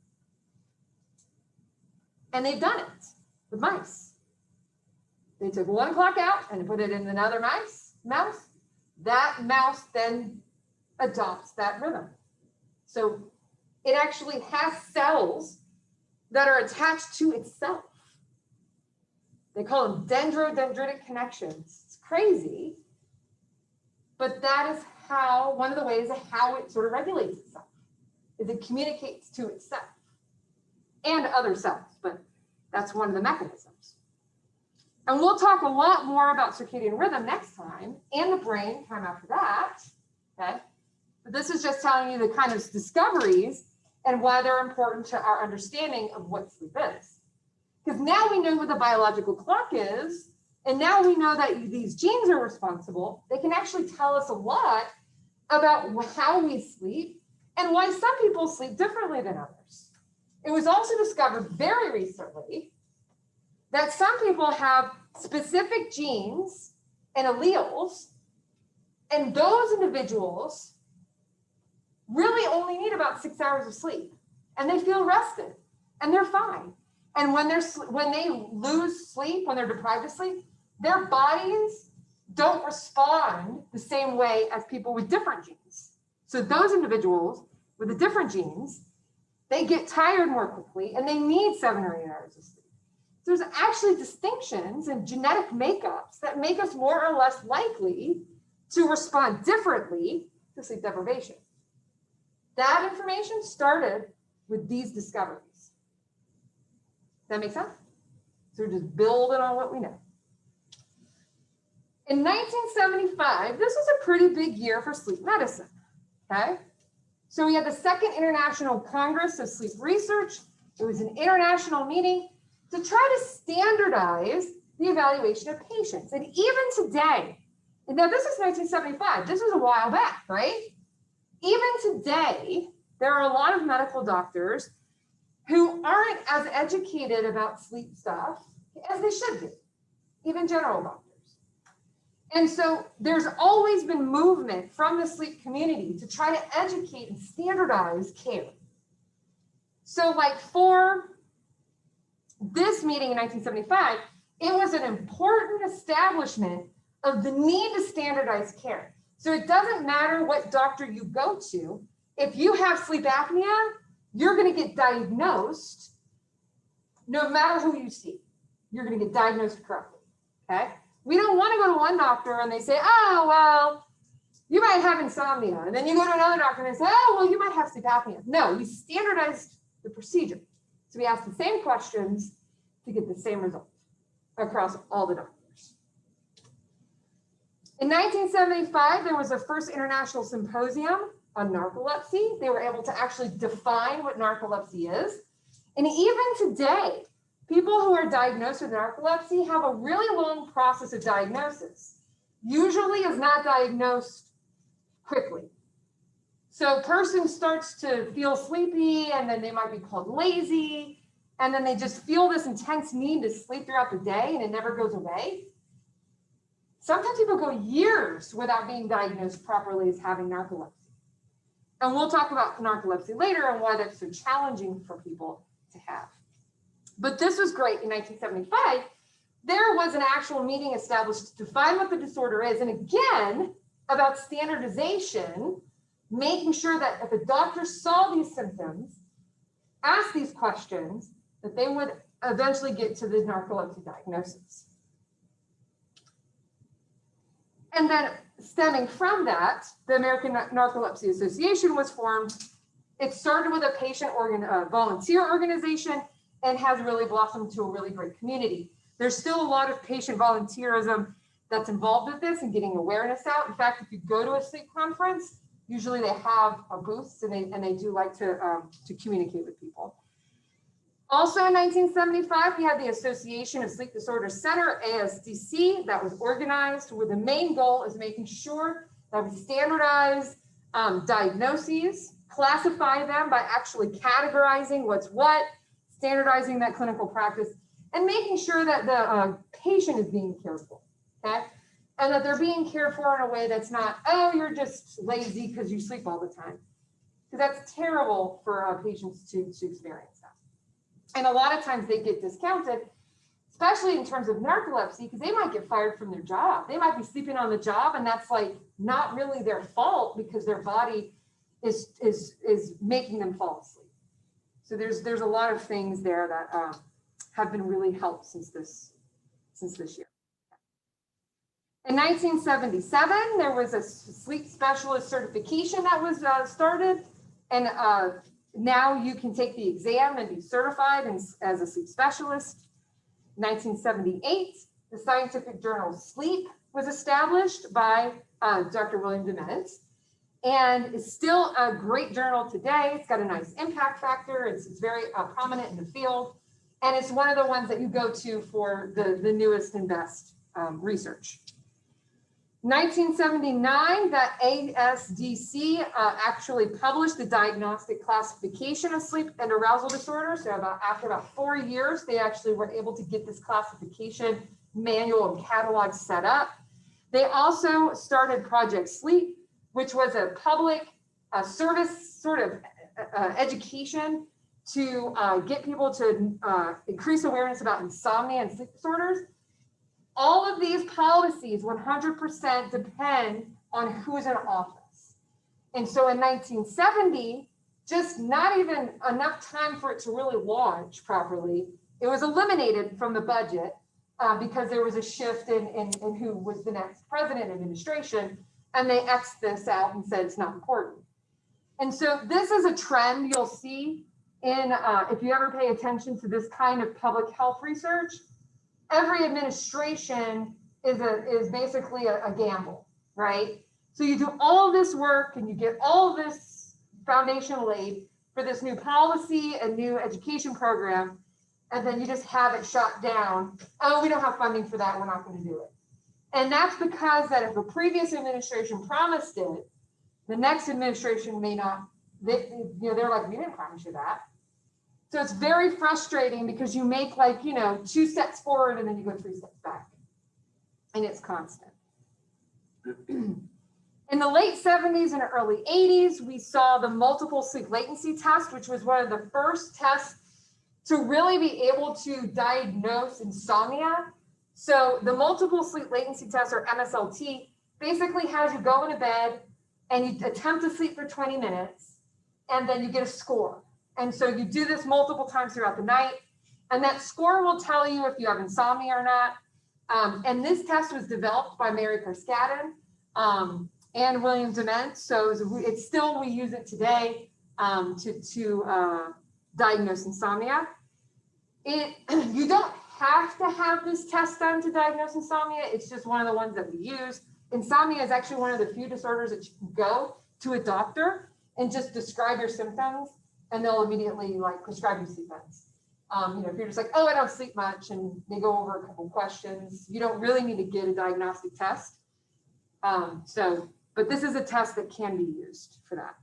And they've done it with mice. They took one clock out and put it in another mouse. That mouse then adopts that rhythm. So it actually has cells that are attached to itself. They call them dendrodendritic connections. It's crazy. But that is how, one of the ways of how it sort of regulates itself, is it communicates to itself and other cells, but that's one of the mechanisms. And we'll talk a lot more about circadian rhythm next time, and the brain time after that, okay? But this is just telling you the kind of discoveries and why they're important to our understanding of what sleep is. Because now we know what the biological clock is, and now we know that these genes are responsible. They can actually tell us a lot about how we sleep and why some people sleep differently than others. It was also discovered very recently that some people have specific genes and alleles, and those individuals really only need about 6 hours of sleep, and they feel rested, and they're fine. And when they lose sleep, when they're deprived of sleep, their bodies don't respond the same way as people with different genes. So those individuals with the different genes, they get tired more quickly, and they need 7 or 8 hours of sleep. There's actually distinctions in genetic makeups that make us more or less likely to respond differently to sleep deprivation. That information started with these discoveries. Does that make sense? So we're just building on what we know. In 1975, this was a pretty big year for sleep medicine, okay? So we had the Second International Congress of Sleep Research. It was an international meeting to try to standardize the evaluation of patients. And even today, and now this is 1975, this was a while back, right? Even today, there are a lot of medical doctors who aren't as educated about sleep stuff as they should be, even general doctors. And so there's always been movement from the sleep community to try to educate and standardize care. So like for this meeting in 1975, it was an important establishment of the need to standardize care. So it doesn't matter what doctor you go to, if you have sleep apnea, you're going to get diagnosed no matter who you see. You're going to get diagnosed correctly, okay? We don't want to go to one doctor and they say, oh, well, you might have insomnia. And then you go to another doctor and they say, oh, well, you might have sleep apnea. No, we standardized the procedure. So we ask the same questions to get the same result across all the doctors. In 1975, there was a first international symposium on narcolepsy. They were able to actually define what narcolepsy is. And even today, people who are diagnosed with narcolepsy have a really long process of diagnosis. Usually is not diagnosed quickly. So a person starts to feel sleepy, and then they might be called lazy, and then they just feel this intense need to sleep throughout the day, and it never goes away. Sometimes people go years without being diagnosed properly as having narcolepsy. And we'll talk about narcolepsy later and why that's so challenging for people to have. But this was great in 1975. There was an actual meeting established to define what the disorder is. And again, about standardization, making sure that if a doctor saw these symptoms, ask these questions, that they would eventually get to the narcolepsy diagnosis. And then stemming from that, the American Narcolepsy Association was formed. It started with a patient volunteer organization and has really blossomed to a really great community. There's still a lot of patient volunteerism that's involved with this and getting awareness out. In fact, if you go to a sleep conference, usually they have a booth and they do like to communicate with people. Also in 1975, we had the Association of Sleep Disorder Center, ASDC, that was organized with the main goal is making sure that we standardize diagnoses, classify them by actually categorizing what's what, standardizing that clinical practice, and making sure that the patient is being cared for, okay? And that they're being cared for in a way that's not, oh, you're just lazy because you sleep all the time. Because that's terrible for patients to experience that. And a lot of times they get discounted, especially in terms of narcolepsy, because they might get fired from their job. They might be sleeping on the job, and that's like not really their fault because their body is making them fall asleep. So there's a lot of things there that have been really helped since this since this year. In 1977, there was a sleep specialist certification that was started, and now you can take the exam and be certified as a sleep specialist. 1978, the scientific journal Sleep was established by Dr. William Dement, and it's still a great journal today. It's got a nice impact factor. It's very prominent in the field, and it's one of the ones that you go to for the newest and best research. 1979, the ASDC actually published the diagnostic classification of sleep and arousal disorders. So after about 4 years, they actually were able to get this classification manual and catalog set up. They also started Project Sleep, which was a public service sort of education to get people to increase awareness about insomnia and sleep disorders. All of these policies 100% depend on who's in office. And so in 1970, just not even enough time for it to really launch properly, it was eliminated from the budget because there was a shift in who was the next president administration, and they X'd this out and said it's not important. And so this is a trend you'll see in, if you ever pay attention to this kind of public health research, every administration is basically a gamble, right? So you do all this work and you get all this foundation laid for this new policy and new education program, and then you just have it shut down. Oh, we don't have funding for that, we're not going to do it. And that's because that if a previous administration promised it, the next administration may not, they're like, we didn't promise you that. So it's very frustrating because you make 2 steps forward and then you go 3 steps back, and it's constant. In the late 70s and early 80s, we saw the multiple sleep latency test, which was one of the first tests to really be able to diagnose insomnia. So the multiple sleep latency test, or MSLT, basically has you go into bed and you attempt to sleep for 20 minutes, and then you get a score. And so you do this multiple times throughout the night, and that score will tell you if you have insomnia or not. And this test was developed by Mary Perskadden and William Dement. So it's still, we use it today to diagnose insomnia. You don't have to have this test done to diagnose insomnia. It's just one of the ones that we use. Insomnia is actually one of the few disorders that you can go to a doctor and just describe your symptoms, and they'll immediately prescribe you sleep meds. If you're just like, oh, I don't sleep much, and they go over a couple questions, you don't really need to get a diagnostic test. But this is a test that can be used for that.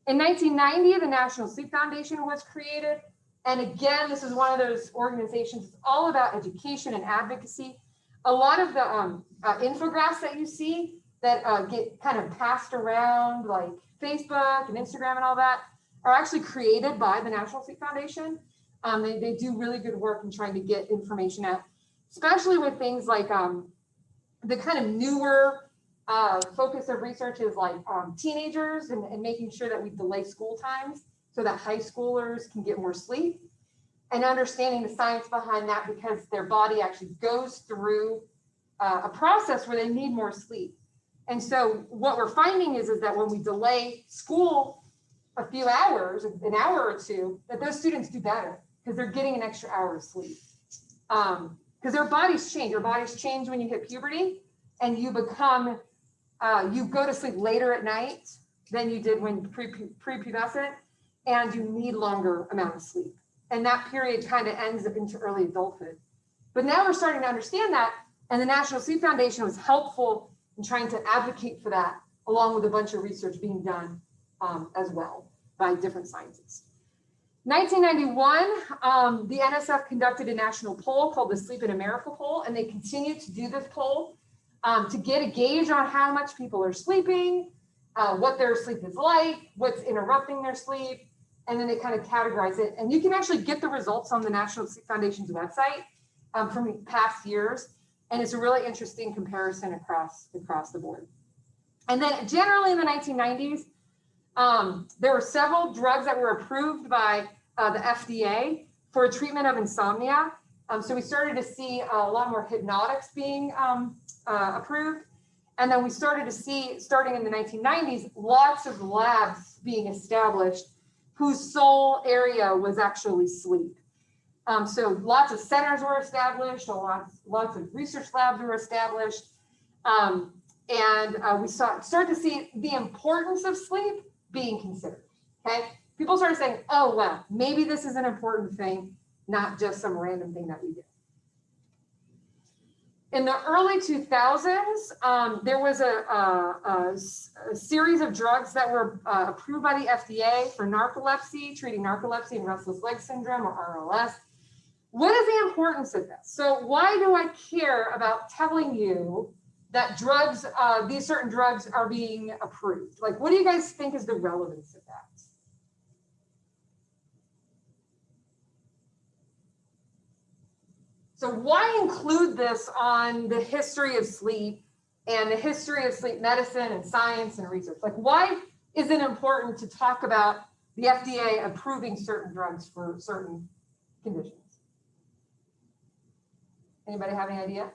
In 1990, the National Sleep Foundation was created. And again, this is one of those organizations, it's all about education and advocacy. A lot of the infographics that you see that get kind of passed around, like Facebook and Instagram and all that, are actually created by the National Sleep Foundation. They do really good work in trying to get information out, especially with things like the kind of newer focus of research is like teenagers and making sure that we delay school times so that high schoolers can get more sleep, and understanding the science behind that, because their body actually goes through a process where they need more sleep. And so what we're finding is that when we delay school a few hours, an hour or two, that those students do better because they're getting an extra hour of sleep. Because their bodies change. Your bodies change when you hit puberty, and you become, you go to sleep later at night than you did when prepubescent, and you need longer amount of sleep. And that period kind of ends up into early adulthood. But now we're starting to understand that, and the National Sleep Foundation was helpful in trying to advocate for that, along with a bunch of research being done as well by different scientists. 1991, the NSF conducted a national poll called the Sleep in America poll, and they continue to do this poll to get a gauge on how much people are sleeping, what their sleep is like, what's interrupting their sleep, and then they kind of categorize it. And you can actually get the results on the National Sleep Foundation's website from past years, and it's a really interesting comparison across the board. And then generally in the 1990s, there were several drugs that were approved by the FDA for treatment of insomnia. So we started to see a lot more hypnotics being approved. And then we started to see, starting in the 1990s, lots of labs being established whose sole area was actually sleep. So lots of centers were established, lots of research labs were established. We start to see the importance of sleep being considered, okay? People started saying, oh, well, maybe this is an important thing, not just some random thing that we do. In the early 2000s, there was a series of drugs that were approved by the FDA for narcolepsy, treating narcolepsy and restless leg syndrome, or RLS. What is the importance of this? So why do I care about telling you that drugs, these certain drugs are being approved? Like, what do you guys think is the relevance of that? So why include this on the history of sleep and the history of sleep medicine and science and research? Like, why is it important to talk about the FDA approving certain drugs for certain conditions? Anybody have any idea?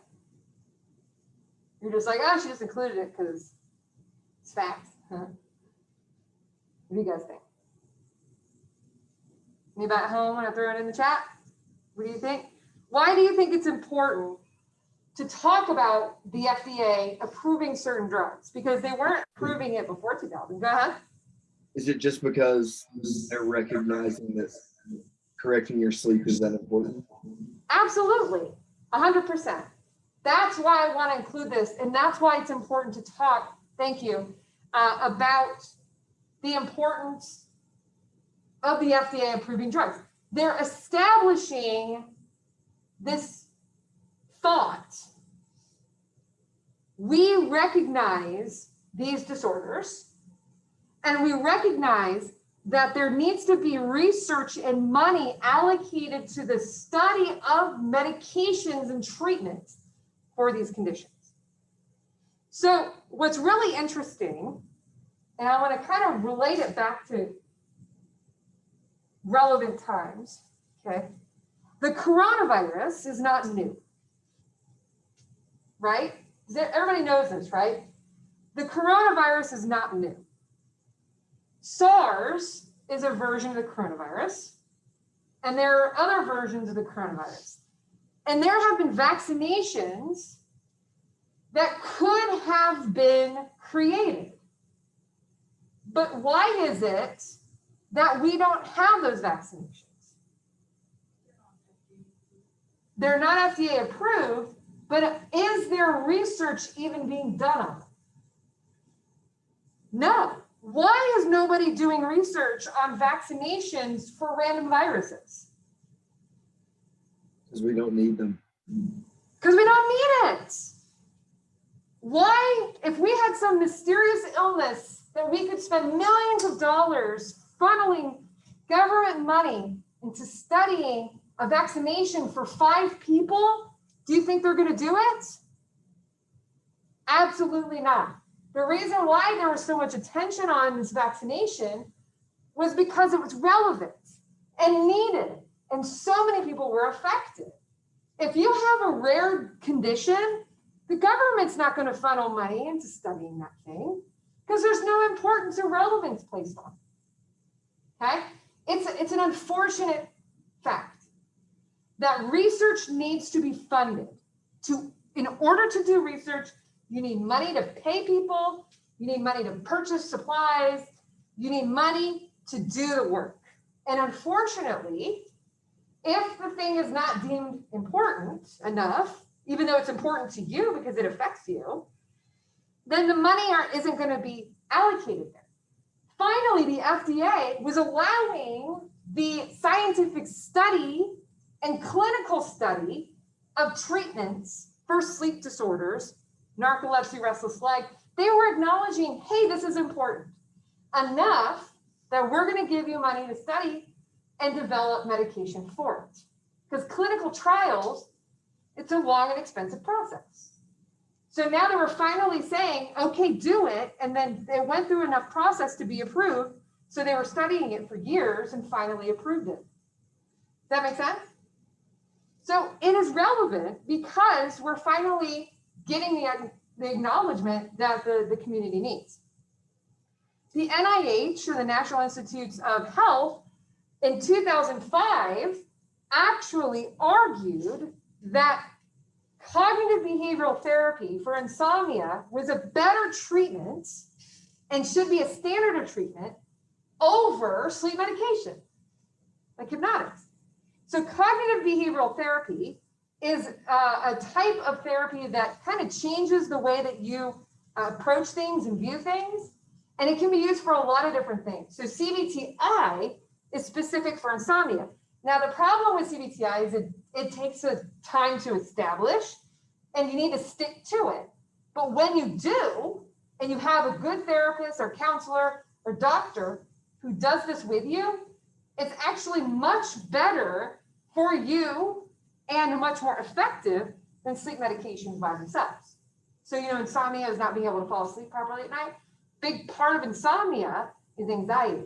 You're just like, oh, she just included it because it's facts. Huh? What do you guys think? Anybody at home want to throw it in the chat? What do you think? Why do you think it's important to talk about the FDA approving certain drugs? Because they weren't approving it before 2000. Go ahead. Is it just because they're recognizing that correcting your sleep is that important? Absolutely, 100%. That's why I want to include this, and that's why it's important to talk, thank you, about the importance of the FDA approving drugs. They're establishing this thought. We recognize these disorders, and we recognize that there needs to be research and money allocated to the study of medications and treatments for these conditions. So what's really interesting, and I want to kind of relate it back to relevant times, okay? The coronavirus is not new, right? Everybody knows this, right? The coronavirus is not new. SARS is a version of the coronavirus, and there are other versions of the coronavirus. And there have been vaccinations that could have been created. But why is it that we don't have those vaccinations? They're not FDA approved, but is there research even being done on them? No. Why is nobody doing research on vaccinations for random viruses? Because we don't need them. Because we don't need it. Why, if we had some mysterious illness that we could spend millions of dollars funneling government money into studying a vaccination for 5 people, do you think they're going to do it? Absolutely not. The reason why there was so much attention on this vaccination was because it was relevant and needed, and so many people were affected. If you have a rare condition, the government's not going to funnel money into studying that thing because there's no importance or relevance placed on it. Okay? It's an unfortunate fact that research needs to be funded. In order to do research, you need money to pay people, you need money to purchase supplies, you need money to do the work. And unfortunately, if the thing is not deemed important enough, even though it's important to you because it affects you, then the money isn't going to be allocated there. Finally, the FDA was allowing the scientific study and clinical study of treatments for sleep disorders, narcolepsy, restless leg. They were acknowledging, hey, this is important enough that we're going to give you money to study and develop medication for it. Because clinical trials, it's a long and expensive process. So now they were finally saying, okay, do it. And then they went through enough process to be approved. So they were studying it for years and finally approved it. Does that make sense? So it is relevant because we're finally getting the acknowledgement that the community needs. The NIH, or the National Institutes of Health, in 2005 actually argued that cognitive behavioral therapy for insomnia was a better treatment and should be a standard of treatment over sleep medication, like hypnotics. So cognitive behavioral therapy is a type of therapy that kind of changes the way that you approach things and view things. And it can be used for a lot of different things. So Cbti is specific for insomnia. Now, the problem with Cbti is it takes a time to establish and you need to stick to it. But when you do, and you have a good therapist or counselor or doctor who does this with you, it's actually much better for you and much more effective than sleep medications by themselves. So, insomnia is not being able to fall asleep properly at night. Big part of insomnia is anxiety.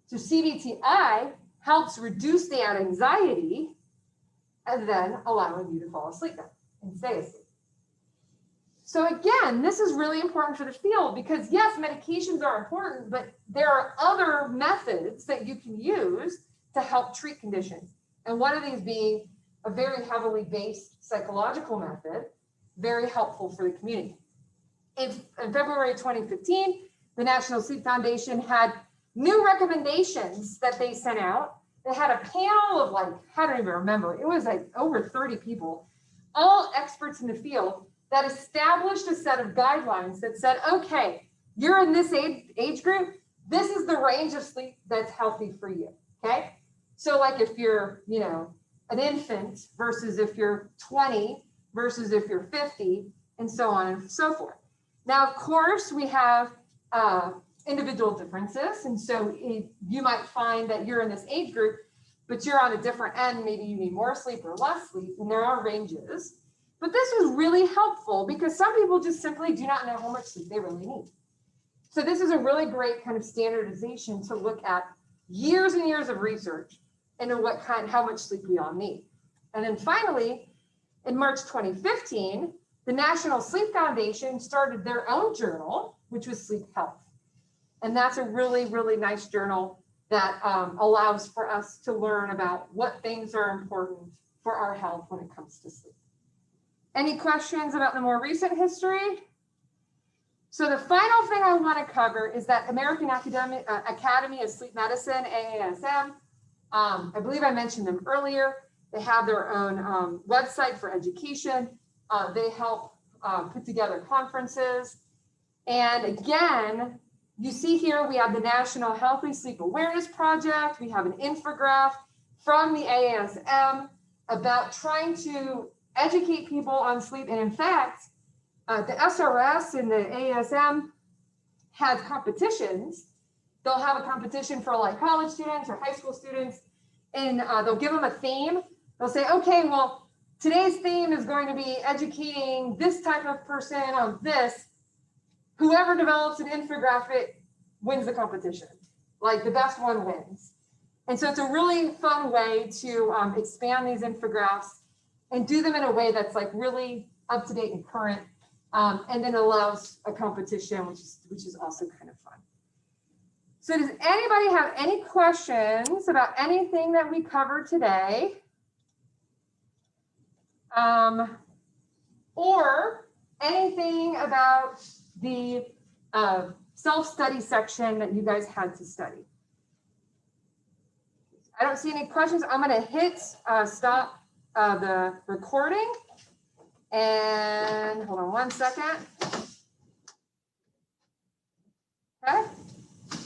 So Cbti helps reduce that anxiety and then allowing you to fall asleep and stay asleep. So again, this is really important for the field because yes, medications are important, but there are other methods that you can use to help treat conditions. And one of these being a very heavily based psychological method, very helpful for the community. In February 2015, the National Sleep Foundation had new recommendations that they sent out. They had a panel of I don't even remember, it was over 30 people, all experts in the field that established a set of guidelines that said, okay, you're in this age group, this is the range of sleep that's healthy for you, okay? So if you're, an infant versus if you're 20 versus if you're 50 and so on and so forth. Now, of course, we have individual differences. And so you might find that you're in this age group, but you're on a different end. Maybe you need more sleep or less sleep, and there are ranges. But this was really helpful because some people just simply do not know how much sleep they really need. So this is a really great kind of standardization to look at years and years of research into how much sleep we all need. And then finally, in March 2015, the National Sleep Foundation started their own journal, which was Sleep Health. And that's a really, really nice journal that allows for us to learn about what things are important for our health when it comes to sleep. Any questions about the more recent history? So the final thing I want to cover is that American Academy of Sleep Medicine, AASM. I believe I mentioned them earlier. They have their own website for education. They help put together conferences. And again, you see here, we have the National Healthy Sleep Awareness Project. We have an infographic from the AASM about trying to educate people on sleep. And in fact, the SRS and the AASM have competitions. They'll have a competition for college students or high school students, and they'll give them a theme. They'll say, okay, well, today's theme is going to be educating this type of person on this. Whoever develops an infographic wins the competition. The best one wins. And so it's a really fun way to expand these infographics and do them in a way that's really up to date and current, and then allows a competition, which is also kind of fun. So does anybody have any questions about anything that we covered today? Or anything about the self-study section that you guys had to study? I don't see any questions. I'm going to hit stop the recording. And hold on one second. Okay.